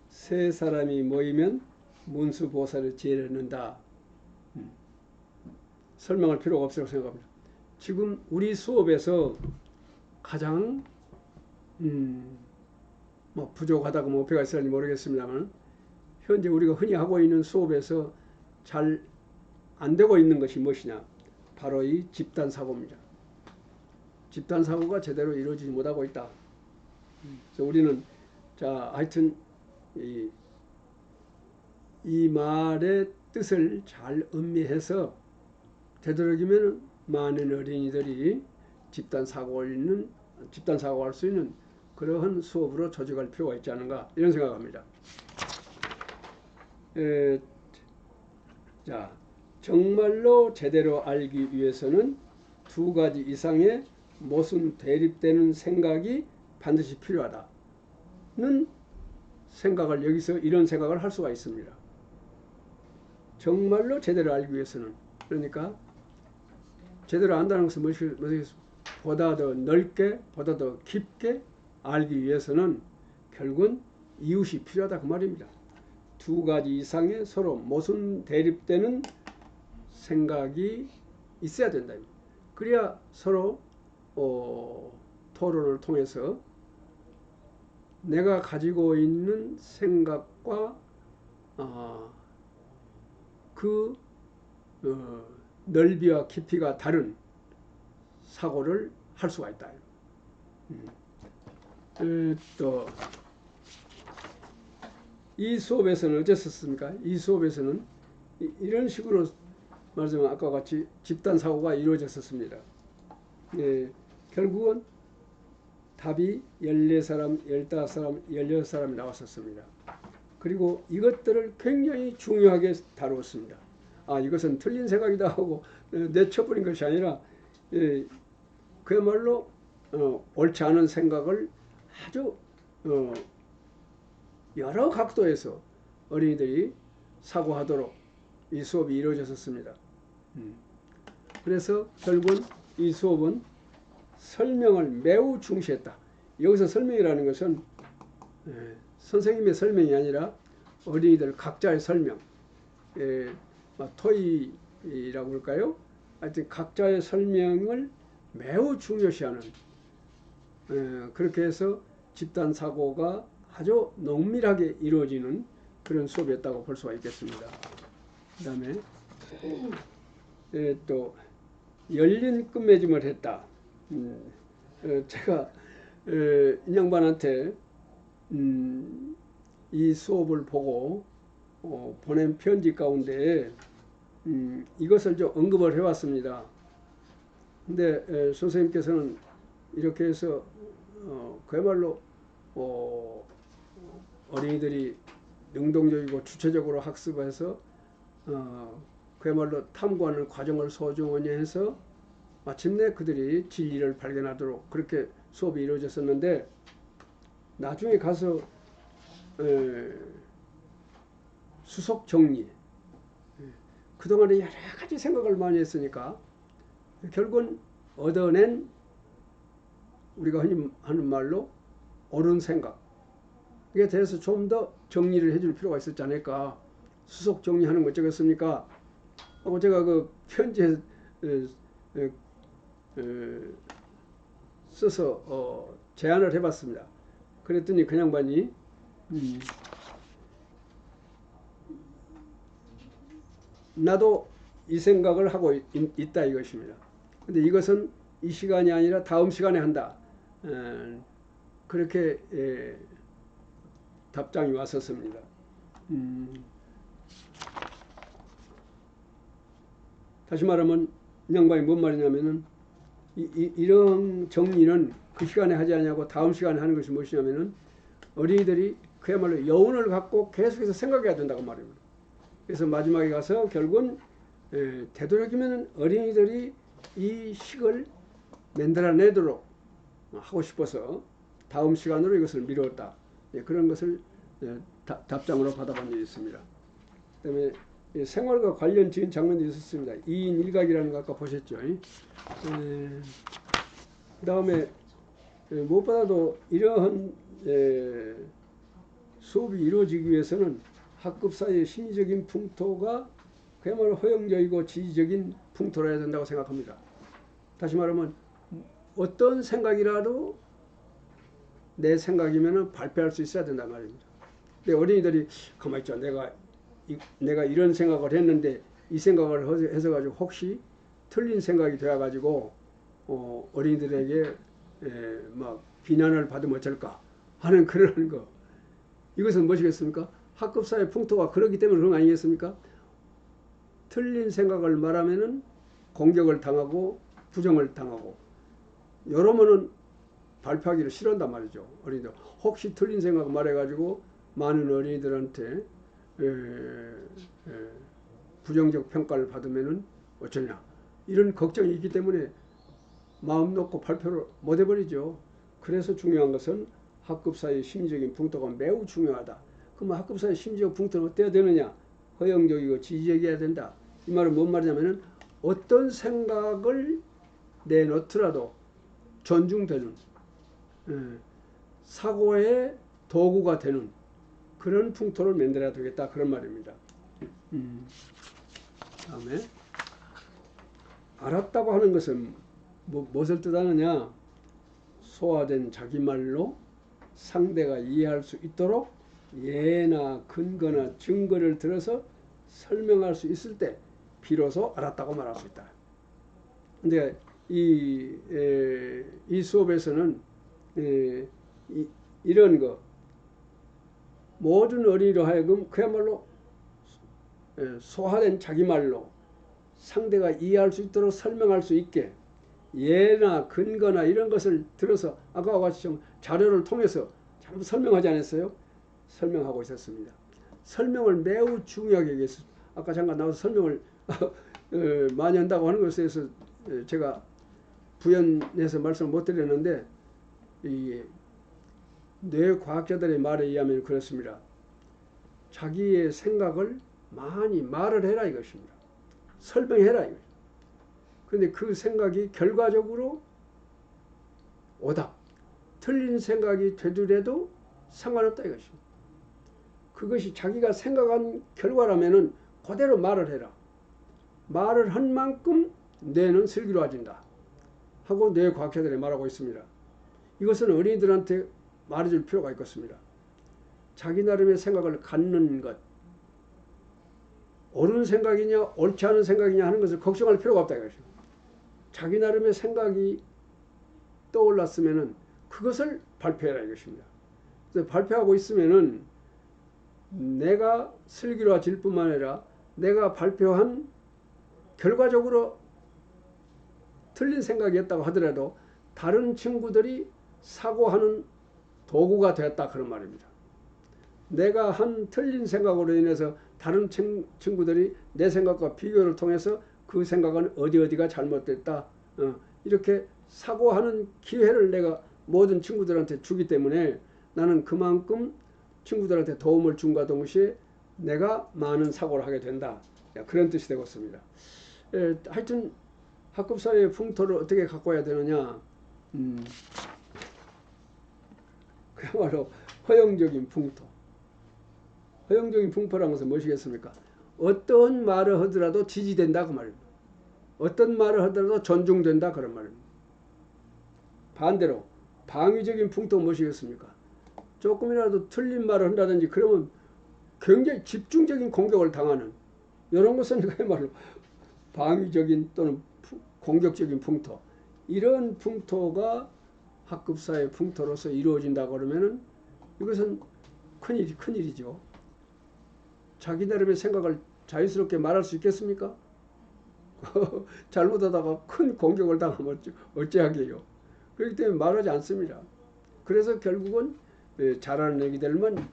세 사람이 모이면 문수보살을 지혜를 얻는다. 설명할 필요가 없다고 생각합니다. 지금 우리 수업에서 가장 뭐 부족하다고 뭐 오해가 있을지 모르겠습니다만 현재 우리가 흔히 하고 있는 수업에서 잘 안 되고 있는 것이 무엇이냐? 바로 이 집단사고입니다. 집단사고가 제대로 이루어지지 못하고 있다. 그래서 우리는 자 하여튼 이 말의 뜻을 잘 음미해서 되도록이면 많은 어린이들이 집단사고할 수 있는 그러한 수업으로 조직할 필요가 있지 않은가 이런 생각합니다. 자, 정말로 제대로 알기 위해서는 2가지 이상의 모순 대립되는 생각이 반드시 필요하다는 생각을 여기서 이런 생각을 할 수가 있습니다. 정말로 제대로 알기 위해서는 그러니까 제대로 안다는 것은 무엇이겠습니까? 보다 더 넓게 보다 더 깊게 알기 위해서는 결국은 이웃이 필요하다 그 말입니다. 2가지 이상의 서로 모순 대립되는 생각이 있어야 된다. 그래야 서로 토론을 통해서 내가 가지고 있는 생각과 그 넓이와 깊이가 다른 사고를 할 수가 있다. 또 이 수업에서는 어땠었습니까? 이 수업에서는 이런 식으로 말하자면 아까 같이 집단 사고가 이루어졌었습니다. 결국은 답이 14사람, 15사람, 16사람이 나왔었습니다. 그리고 이것들을 굉장히 중요하게 다루었습니다. 이것은 틀린 생각이다 하고 내쳐버린 것이 아니라 그야말로 옳지 않은 생각을 아주 여러 각도에서 어린이들이 사고하도록 이 수업이 이루어졌었습니다. 그래서 결국은 이 수업은 설명을 매우 중시했다. 여기서 설명이라는 것은 선생님의 설명이 아니라 어린이들 각자의 설명, 토의라고 할까요? 하여튼 각자의 설명을 매우 중요시하는 그렇게 해서 집단사고가 아주 농밀하게 이루어지는 그런 수업이었다고 볼 수가 있겠습니다. 그 다음에 또 열린 끝맺음을 했다. 제가 이 양반한테 이 수업을 보고 보낸 편지 가운데 이것을 좀 언급을 해왔습니다. 근데 선생님께서는 이렇게 해서 그야말로 어린이들이 능동적이고 주체적으로 학습해서 그야말로 탐구하는 과정을 소중히 해서 마침내 그들이 진리를 발견하도록 그렇게 수업이 이루어졌었는데 나중에 가서 수속 정리 그동안에 여러 가지 생각을 많이 했으니까 결국은 얻어낸 우리가 흔히 하는 말로 옳은 생각 이에 대해서 좀 더 정리를 해줄 필요가 있었지 않을까. 수속 정리하는 거 어쩌겠습니까? 제가 그 편지에 에, 써서 제안을 해봤습니다. 그랬더니 그 양반이 나도 이 생각을 하고 있다 이것입니다. 근데 이것은 이 시간이 아니라 다음 시간에 한다. 그렇게 답장이 왔었습니다. 다시 말하면 이 양반이 뭔 말이냐면은 이런 정리는 그 시간에 하지 않냐고 다음 시간에 하는 것이 무엇이냐면은 어린이들이 그야말로 여운을 갖고 계속해서 생각해야 된다고 말입니다. 그래서 마지막에 가서 결국은 되도록이면 어린이들이 이 식을 만들어내도록 하고 싶어서 다음 시간으로 이것을 미뤘다. 그런 것을 답장으로 받아본 일이 있습니다. 그다음에 생활과 관련 지은 장면도 있었습니다. 2인 1각이라는 거 아까 보셨죠. 그 다음에 무엇보다도 이러한 수업이 이루어지기 위해서는 학급 사이의 심리적인 풍토가 그야말로 허용적이고 지지적인 풍토로 해야 된다고 생각합니다. 다시 말하면 어떤 생각이라도 내 생각이면 발표할 수 있어야 된단 말입니다. 근데 어린이들이 가만히 있자. 내가 이런 생각을 했는데 이 생각을 해서 가지고 혹시 틀린 생각이 되어 가지고 어린이들에게 막 비난을 받으면 어쩔까 하는 그런 거. 이것은 무엇이겠습니까? 학급사의 풍토가 그렇기 때문에 그런 거 아니겠습니까? 틀린 생각을 말하면은 공격을 당하고 부정을 당하고 여러모는 발표하기를 싫어한단 말이죠. 어린이들 혹시 틀린 생각 말해가지고 많은 어린이들한테 부정적 평가를 받으면은 어쩌냐 이런 걱정이 있기 때문에 마음 놓고 발표를 못 해버리죠. 그래서 중요한 것은 학급 사이의 심리적인 풍토가 매우 중요하다. 그러면 학급 사이의 심리적 풍토는 어때야 되느냐? 허용적이고 지지적이어야 된다. 이 말은 뭔 말이냐면은 어떤 생각을 내놓더라도 존중되는 사고의 도구가 되는 그런 풍토를 만들어야 되겠다. 그런 말입니다. 다음에 알았다고 하는 것은 무엇을 뜻하느냐? 소화된 자기말로 상대가 이해할 수 있도록 예나 근거나 증거를 들어서 설명할 수 있을 때 비로소 알았다고 말할 수 있다. 근데 이 수업에서는 이런 거 모든 어린이로 하여금 그야말로 소화된 자기말로 상대가 이해할 수 있도록 설명할 수 있게 예나 근거나 이런 것을 들어서 아까와 같이 좀 자료를 통해서 전부 설명하지 않았어요? 설명하고 있었습니다. 설명을 매우 중요하게 얘기했습니다. 아까 잠깐 나와서 설명을 많이 한다고 하는 것에 대해서 제가 부연해서 말씀을 못 드렸는데 이 뇌과학자들의 말에 의하면 그렇습니다. 자기의 생각을 많이 말을 해라 이것입니다. 설명해라 이것입니다. 그런데 그 생각이 결과적으로 오답, 틀린 생각이 되더라도 상관없다 이것입니다. 그것이 자기가 생각한 결과라면은 그대로 말을 해라. 말을 한 만큼 뇌는 슬기로워진다 하고 뇌과학자들이 말하고 있습니다. 이것은 어린이들한테 말해줄 필요가 있겠습니다. 자기 나름의 생각을 갖는 것, 옳은 생각이냐 옳지 않은 생각이냐 하는 것을 걱정할 필요가 없다 이것입니다. 자기 나름의 생각이 떠올랐으면은 그것을 발표해라 이것입니다. 그래서 발표하고 있으면은 내가 슬기로워질 뿐만 아니라 내가 발표한 결과적으로 틀린 생각이었다고 하더라도 다른 친구들이 사고하는 도구가 되었다 그런 말입니다. 내가 한 틀린 생각으로 인해서 다른 친구들이 내 생각과 비교를 통해서 그 생각은 어디가 잘못됐다 이렇게 사고하는 기회를 내가 모든 친구들한테 주기 때문에 나는 그만큼 친구들한테 도움을 준과 동시에 내가 많은 사고를 하게 된다. 그런 뜻이 되겠습니다. 하여튼 학급사회의 풍토를 어떻게 갖고 와야 되느냐. 그야말로 허용적인 풍토. 허용적인 풍토라는 것은 무엇이겠습니까? 어떤 말을 하더라도 지지된다 그 말입니다. 어떤 말을 하더라도 존중된다 그런 말입니다. 반대로 방위적인 풍토 무엇이겠습니까? 조금이라도 틀린 말을 한다든지 그러면 굉장히 집중적인 공격을 당하는 이런 것은 그야말로 방위적인 또는 공격적인 풍토, 이런 풍토가 학급사의 풍토로서 이루어진다 그러면은 이것은 큰일이죠. 자기 나름의 생각을 자유스럽게 말할 수 있겠습니까? 잘못하다가 큰 공격을 당하면 어찌하게요. 그렇기 때문에 말하지 않습니다. 그래서 결국은 잘하는 애기들만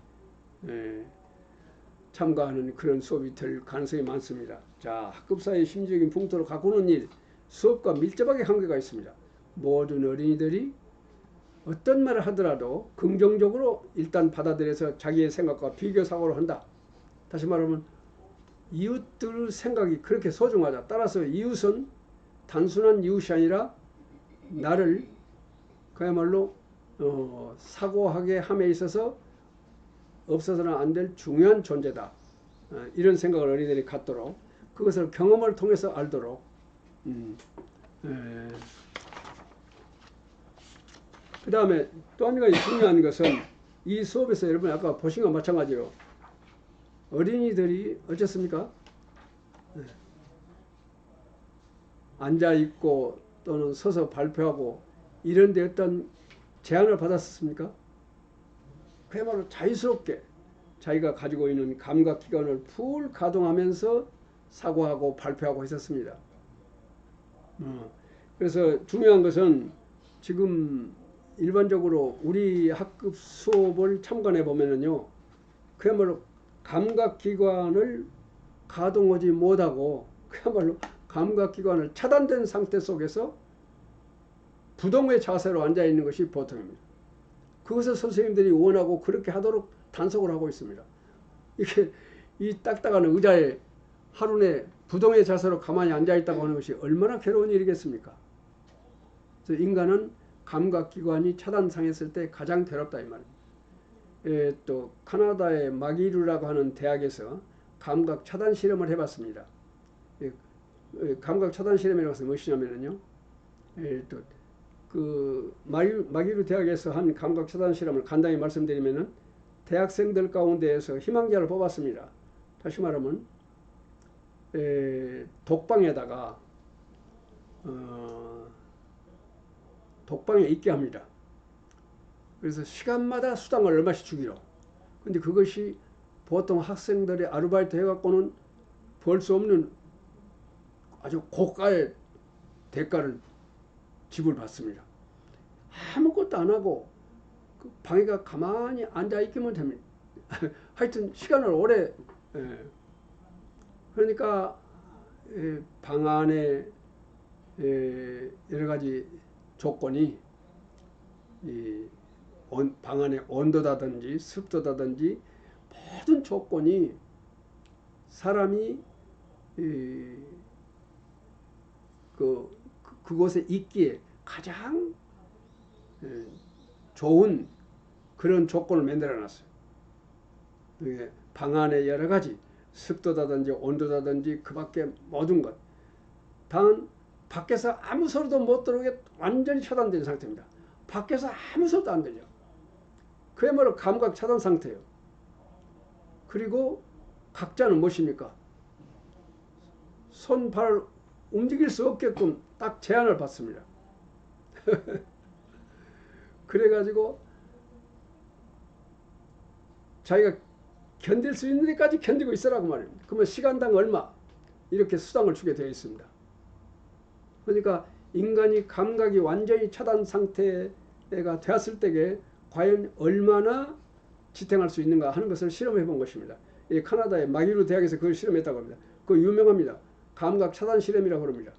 참가하는 그런 수업이 될 가능성이 많습니다. 자, 학급사의 심리적인 풍토를 가꾸는 일, 수업과 밀접하게 관계가 있습니다. 모든 어린이들이 어떤 말을 하더라도 긍정적으로 일단 받아들여서 자기의 생각과 비교 사고를 한다. 다시 말하면 이웃들 생각이 그렇게 소중하다. 따라서 이웃은 단순한 이웃이 아니라 나를 그야말로 사고하게 함에 있어서 없어서는 안 될 중요한 존재다. 이런 생각을 어린이들이 갖도록, 그것을 경험을 통해서 알도록. 그 다음에 또 한 가지 중요한 것은 이 수업에서 여러분 아까 보신 것과 마찬가지로 어린이들이 어쨌습니까? 앉아있고 또는 서서 발표하고 이런 데 어떤 제안을 받았습니까? 그야말로 자유스럽게 자기가 가지고 있는 감각기관을 풀 가동하면서 사고하고 발표하고 했었습니다. 그래서 중요한 것은 지금 일반적으로 우리 학급 수업을 참관해 보면은요, 그야말로 감각기관을 가동하지 못하고 그야말로 감각기관을 차단된 상태 속에서 부동의 자세로 앉아있는 것이 보통입니다. 그것을 선생님들이 원하고 그렇게 하도록 단속을 하고 있습니다. 이게 이 딱딱한 의자에 하루에 부동의 자세로 가만히 앉아있다고 하는 것이 얼마나 괴로운 일이겠습니까? 그래서 인간은 감각기관이 차단상했을 때 가장 괴롭다 이 말입니다. 또 카나다의 마기루라고 하는 대학에서 감각 차단 실험을 해봤습니다. 감각 차단 실험이라는 것은 무엇이냐면요, 또 그 마기루 대학에서 한 감각 차단 실험을 간단히 말씀드리면은 대학생들 가운데에서 희망자를 뽑았습니다. 다시 말하면 독방에다가 독방에 있게 합니다. 그래서 시간마다 수당을 얼마씩 주기로. 근데 그것이 보통 학생들의 아르바이트 해갖고는 벌 수 없는 아주 고가의 대가를 지불받습니다. 아무것도 안 하고 그 방에가 가만히 앉아있기만 됩니다. 하여튼 시간을 오래. 그러니까 방 안에 여러 가지 조건이 방 안의 온도다든지 습도다든지 모든 조건이 사람이 그곳에 있기에 가장 좋은 그런 조건을 만들어 놨어요. 방 안에 여러 가지 습도다든지 온도다든지 그 밖에 모든 것. 단 밖에서 아무 소리도 못 들어오게 완전히 차단된 상태입니다. 밖에서 아무 소리도 안 들려. 그야말로 감각 차단 상태예요. 그리고 각자는 무엇입니까? 손, 발 움직일 수 없게끔 딱 제한을 받습니다. 그래가지고 자기가 견딜 수 있는 데까지 견디고 있으라고 말입니다. 그러면 시간당 얼마 이렇게 수당을 주게 되어 있습니다. 그러니까 인간이 감각이 완전히 차단 상태가 되었을 때에 과연 얼마나 지탱할 수 있는가 하는 것을 실험해 본 것입니다. 이 카나다의 마기루 대학에서 그걸 실험했다고 합니다. 그거 유명합니다. 감각 차단 실험이라고 합니다.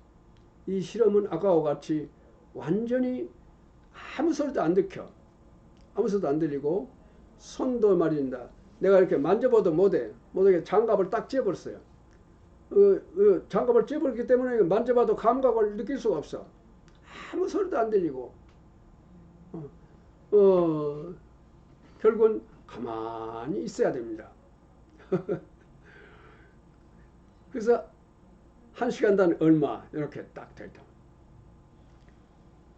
이 실험은 아까와 같이 완전히 아무 소리도 안 들켜. 아무 소리도 안 들리고 손도 말입니다. 내가 이렇게 만져봐도 못하게 장갑을 딱 쥐어버렸어요. 장갑을 쥐어버렸기 때문에 만져봐도 감각을 느낄 수가 없어. 아무 소리도 안 들리고 결국은 가만히 있어야 됩니다. 그래서 1시간당 얼마 이렇게 딱 될 때.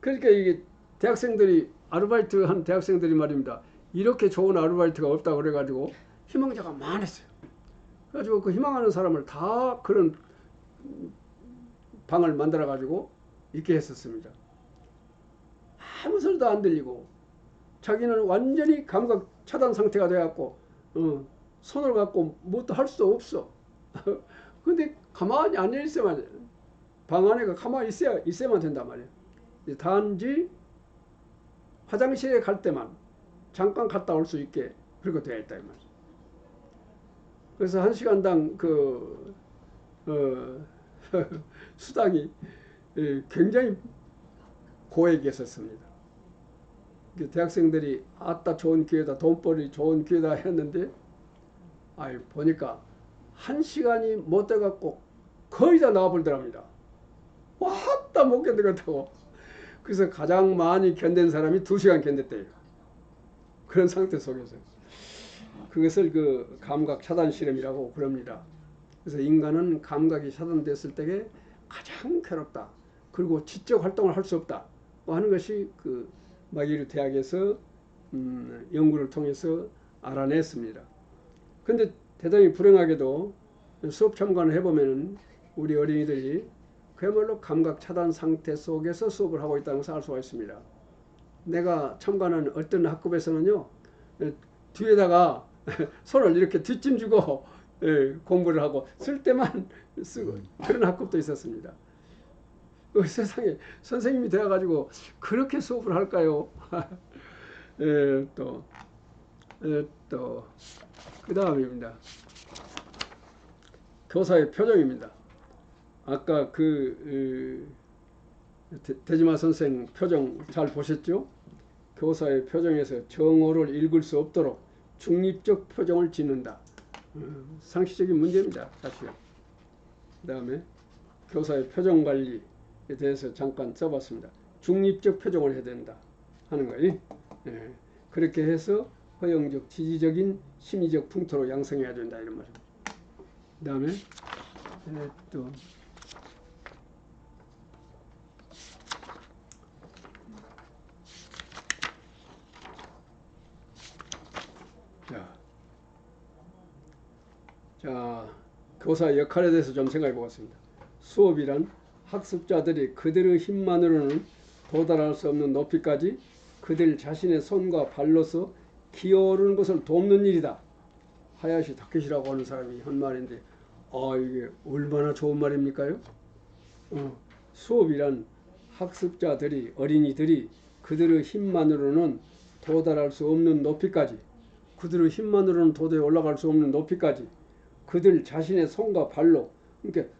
그러니까 이게 대학생들이 아르바이트 한 대학생들이 말입니다. 이렇게 좋은 아르바이트가 없다고 그래가지고 희망자가 많았어요. 그래가지고 그 희망하는 사람을 다 그런 방을 만들어가지고 있게 했었습니다. 아무 소리도 안 들리고 자기는 완전히 감각 차단 상태가 돼갖고 손을 갖고 뭣도 할 수도 없어. 근데 가만히 앉아 있어야만, 방 안에 가만히 있어야만 된단 말이에요. 단지 화장실에 갈 때만 잠깐 갔다 올 수 있게 그렇게 되어 있다 이 말이죠. 그래서 1시간당 수당이 굉장히 고액이었습니다. 대학생들이 아따 좋은 기회다, 돈벌이 좋은 기회다 했는데 보니까 1시간이 못 돼갖고 거의 다 나와버리더랍니다. 왔다 못 견디겠다고. 그래서 가장 많이 견딘 사람이 2시간 견뎠대요. 그런 상태 속에서. 그것을 그 감각 차단 실험이라고 그럽니다. 그래서 인간은 감각이 차단됐을 때에 가장 괴롭다. 그리고 지적 활동을 할 수 없다. 하는 것이 그 마기르 대학에서 연구를 통해서 알아냈습니다. 근데 대단히 불행하게도 수업 참관을 해보면 우리 어린이들이 그야말로 감각 차단 상태 속에서 수업을 하고 있다는 것을 알 수가 있습니다. 내가 참관한 어떤 학급에서는요, 뒤에다가 손을 이렇게 뒷짐지고 공부를 하고 쓸 때만 쓰고 그런 학급도 있었습니다. 세상에 선생님이 되어가지고 그렇게 수업을 할까요? 또 그 다음입니다. 교사의 표정입니다. 아까 대지마 선생 표정 잘 보셨죠? 교사의 표정에서 정오를 읽을 수 없도록 중립적 표정을 짓는다. 상식적인 문제입니다. 사실. 그 다음에 교사의 표정 관리에 대해서 잠깐 써봤습니다. 중립적 표정을 해야 된다 하는 거예요. 그렇게 해서 허용적, 지지적인, 심리적 풍토로 양성해야 된다 이런 말입니다. 그 다음에 또 자, 교사의 역할에 대해서 좀 생각해 보겠습니다. 수업이란 학습자들이 그들의 힘만으로는 도달할 수 없는 높이까지 그들 자신의 손과 발로서 기어오르는 것을 돕는 일이다. 하야시 타케시라고 하는 사람이 한 말인데 이게 얼마나 좋은 말입니까요? 수업이란 학습자들이, 어린이들이 그들의 힘만으로는 도달할 수 없는 높이까지, 그들의 힘만으로는 도저히 올라갈 수 없는 높이까지 그들 자신의 손과 발로, 그러니까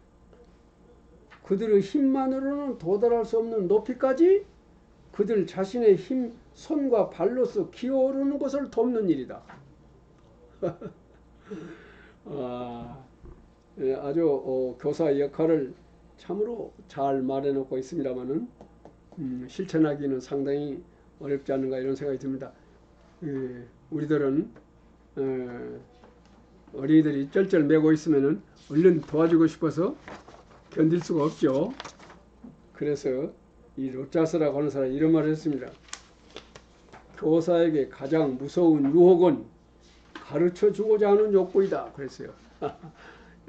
그들의 힘만으로는 도달할 수 없는 높이까지 그들 자신의 힘, 손과 발로서 기어오르는 것을 돕는 일이다. 아주 교사의 역할을 참으로 잘 말해놓고 있습니다만은 실천하기는 상당히 어렵지 않은가 이런 생각이 듭니다. 우리들은 어린이들이 쩔쩔매고 있으면은 얼른 도와주고 싶어서 견딜 수가 없죠. 그래서 이 로자스라고 하는 사람이 이런 말을 했습니다. 교사에게 가장 무서운 유혹은 가르쳐 주고자 하는 욕구이다. 그랬어요.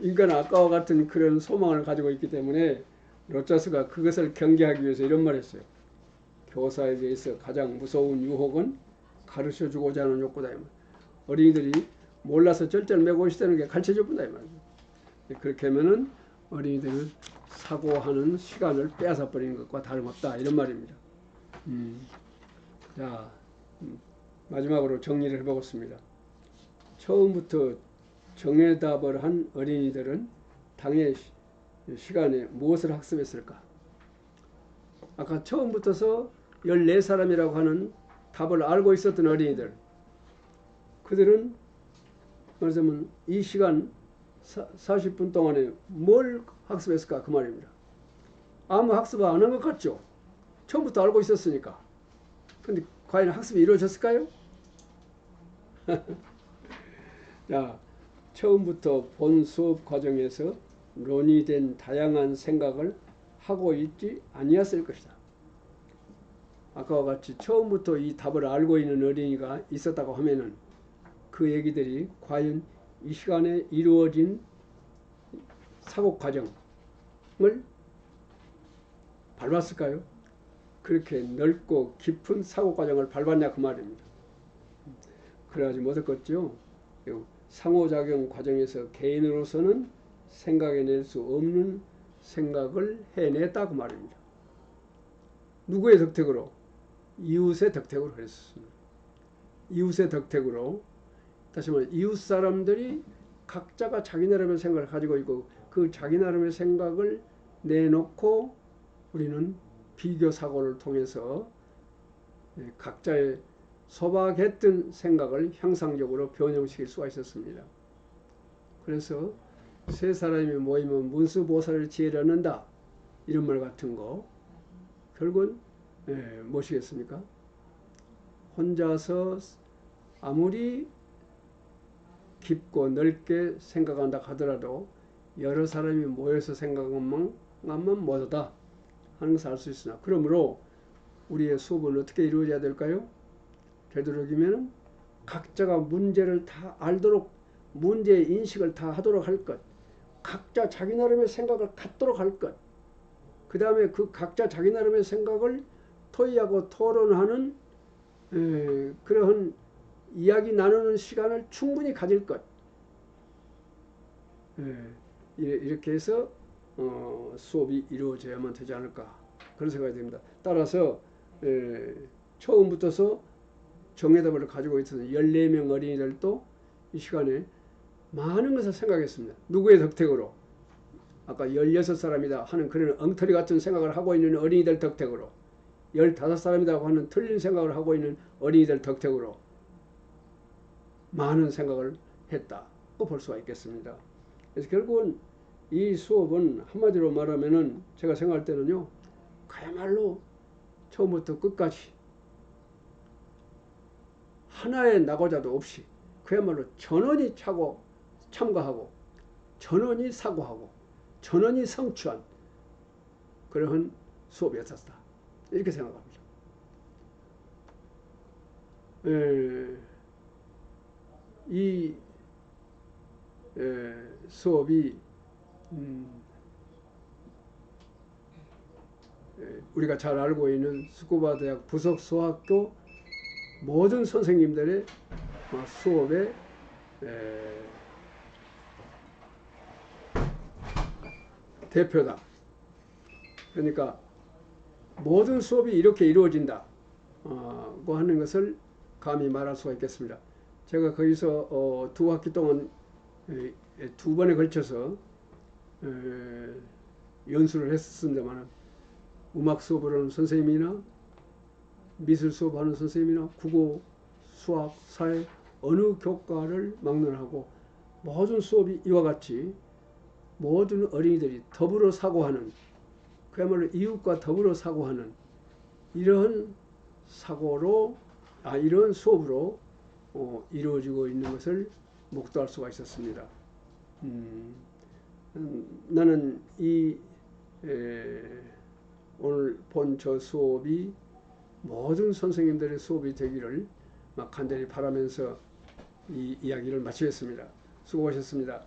인간은 아까와 같은 그런 소망을 가지고 있기 때문에 로자스가 그것을 경계하기 위해서 이런 말을 했어요. 교사에게 있어 가장 무서운 유혹은 가르쳐 주고자 하는 욕구다. 어린이들이 몰라서 쩔쩔매고 있다는 게 가르쳐 준다 이 말이죠. 그렇게 하면은 어린이들은 사고하는 시간을 빼앗아 버리는 것과 다름없다 이런 말입니다. 자, 마지막으로 정리를 해보겠습니다. 처음부터 정해답을 한 어린이들은 당의 시간에 무엇을 학습했을까? 아까 처음부터서 14사람이라고 하는 답을 알고 있었던 어린이들, 그들은 말하자면 이 시간 40분 동안에 뭘 학습했을까 그 말입니다. 아무 학습 안 한 것 같죠? 처음부터 알고 있었으니까. 근데 과연 학습이 이루어졌을까요? 자, 처음부터 본 수업 과정에서 논의된 다양한 생각을 하고 있지 아니었을 것이다. 아까와 같이 처음부터 이 답을 알고 있는 어린이가 있었다고 하면은 그 얘기들이 과연 이 시간에 이루어진 사고 과정을 밟았을까요? 그렇게 넓고 깊은 사고 과정을 밟았냐 그 말입니다. 그래야지 못했겠죠. 상호작용 과정에서 개인으로서는 생각해낼 수 없는 생각을 해냈다 그 말입니다. 누구의 덕택으로? 이웃의 덕택으로 했습니다. 이웃의 덕택으로, 다시 말해 이웃 사람들이 각자가 자기 나름의 생각을 가지고 있고 그 자기 나름의 생각을 내놓고 우리는 비교 사고를 통해서 각자의 소박했던 생각을 형상적으로 변형시킬 수가 있었습니다. 그래서 세 사람이 모이면 문수보살을 지혜를 얻는다 이런 말 같은 거 결국은 무엇이겠습니까? 혼자서 아무리 깊고 넓게 생각한다 하더라도 여러 사람이 모여서 생각한 것만 못하다 하는 것을 알 수 있으나, 그러므로 우리의 수업은 어떻게 이루어져야 될까요? 되도록이면 각자가 문제를 다 알도록, 문제의 인식을 다 하도록 할 것, 각자 자기 나름의 생각을 갖도록 할 것, 그 다음에 그 각자 자기 나름의 생각을 토의하고 토론하는 그러한 이야기 나누는 시간을 충분히 가질 것, 이렇게 해서 수업이 이루어져야만 되지 않을까 그런 생각이 듭니다. 따라서 처음부터서 정해답을 가지고 있었던 14명 어린이들도 이 시간에 많은 것을 생각했습니다. 누구의 덕택으로? 아까 16사람이다 하는 그런 엉터리 같은 생각을 하고 있는 어린이들 덕택으로, 15사람이라고 하는 틀린 생각을 하고 있는 어린이들 덕택으로 많은 생각을 했다고 볼 수가 있겠습니다. 그래서 결국은 이 수업은 한마디로 말하면은 제가 생각할 때는요, 그야말로 처음부터 끝까지 하나의 낙오자도 없이 그야말로 전원이 참가하고 전원이 사고하고 전원이 성취한 그러한 수업이었다 이렇게 생각합니다. 이 수업이 우리가 잘 알고 있는 스쿠바 대학 부속 수학교 모든 선생님들의 수업의 대표다. 그러니까 모든 수업이 이렇게 이루어진다 고 하는 것을 감히 말할 수가 있겠습니다. 제가 거기서 2학기 동안 2번에 걸쳐서 연수를 했습니다만, 음악 수업을 하는 선생님이나 미술 수업하는 선생님이나 국어, 수학, 사회 어느 교과를 막론하고 모든 수업이 이와 같이 모든 어린이들이 더불어 사고하는, 그야말로 이웃과 더불어 사고하는 이러한 사고로 이런 수업으로 이루어지고 있는 것을 목도할 수가 있었습니다. 나는 이 오늘 본 저 수업이 모든 선생님들의 수업이 되기를 간절히 바라면서 이 이야기를 마치겠습니다. 수고하셨습니다.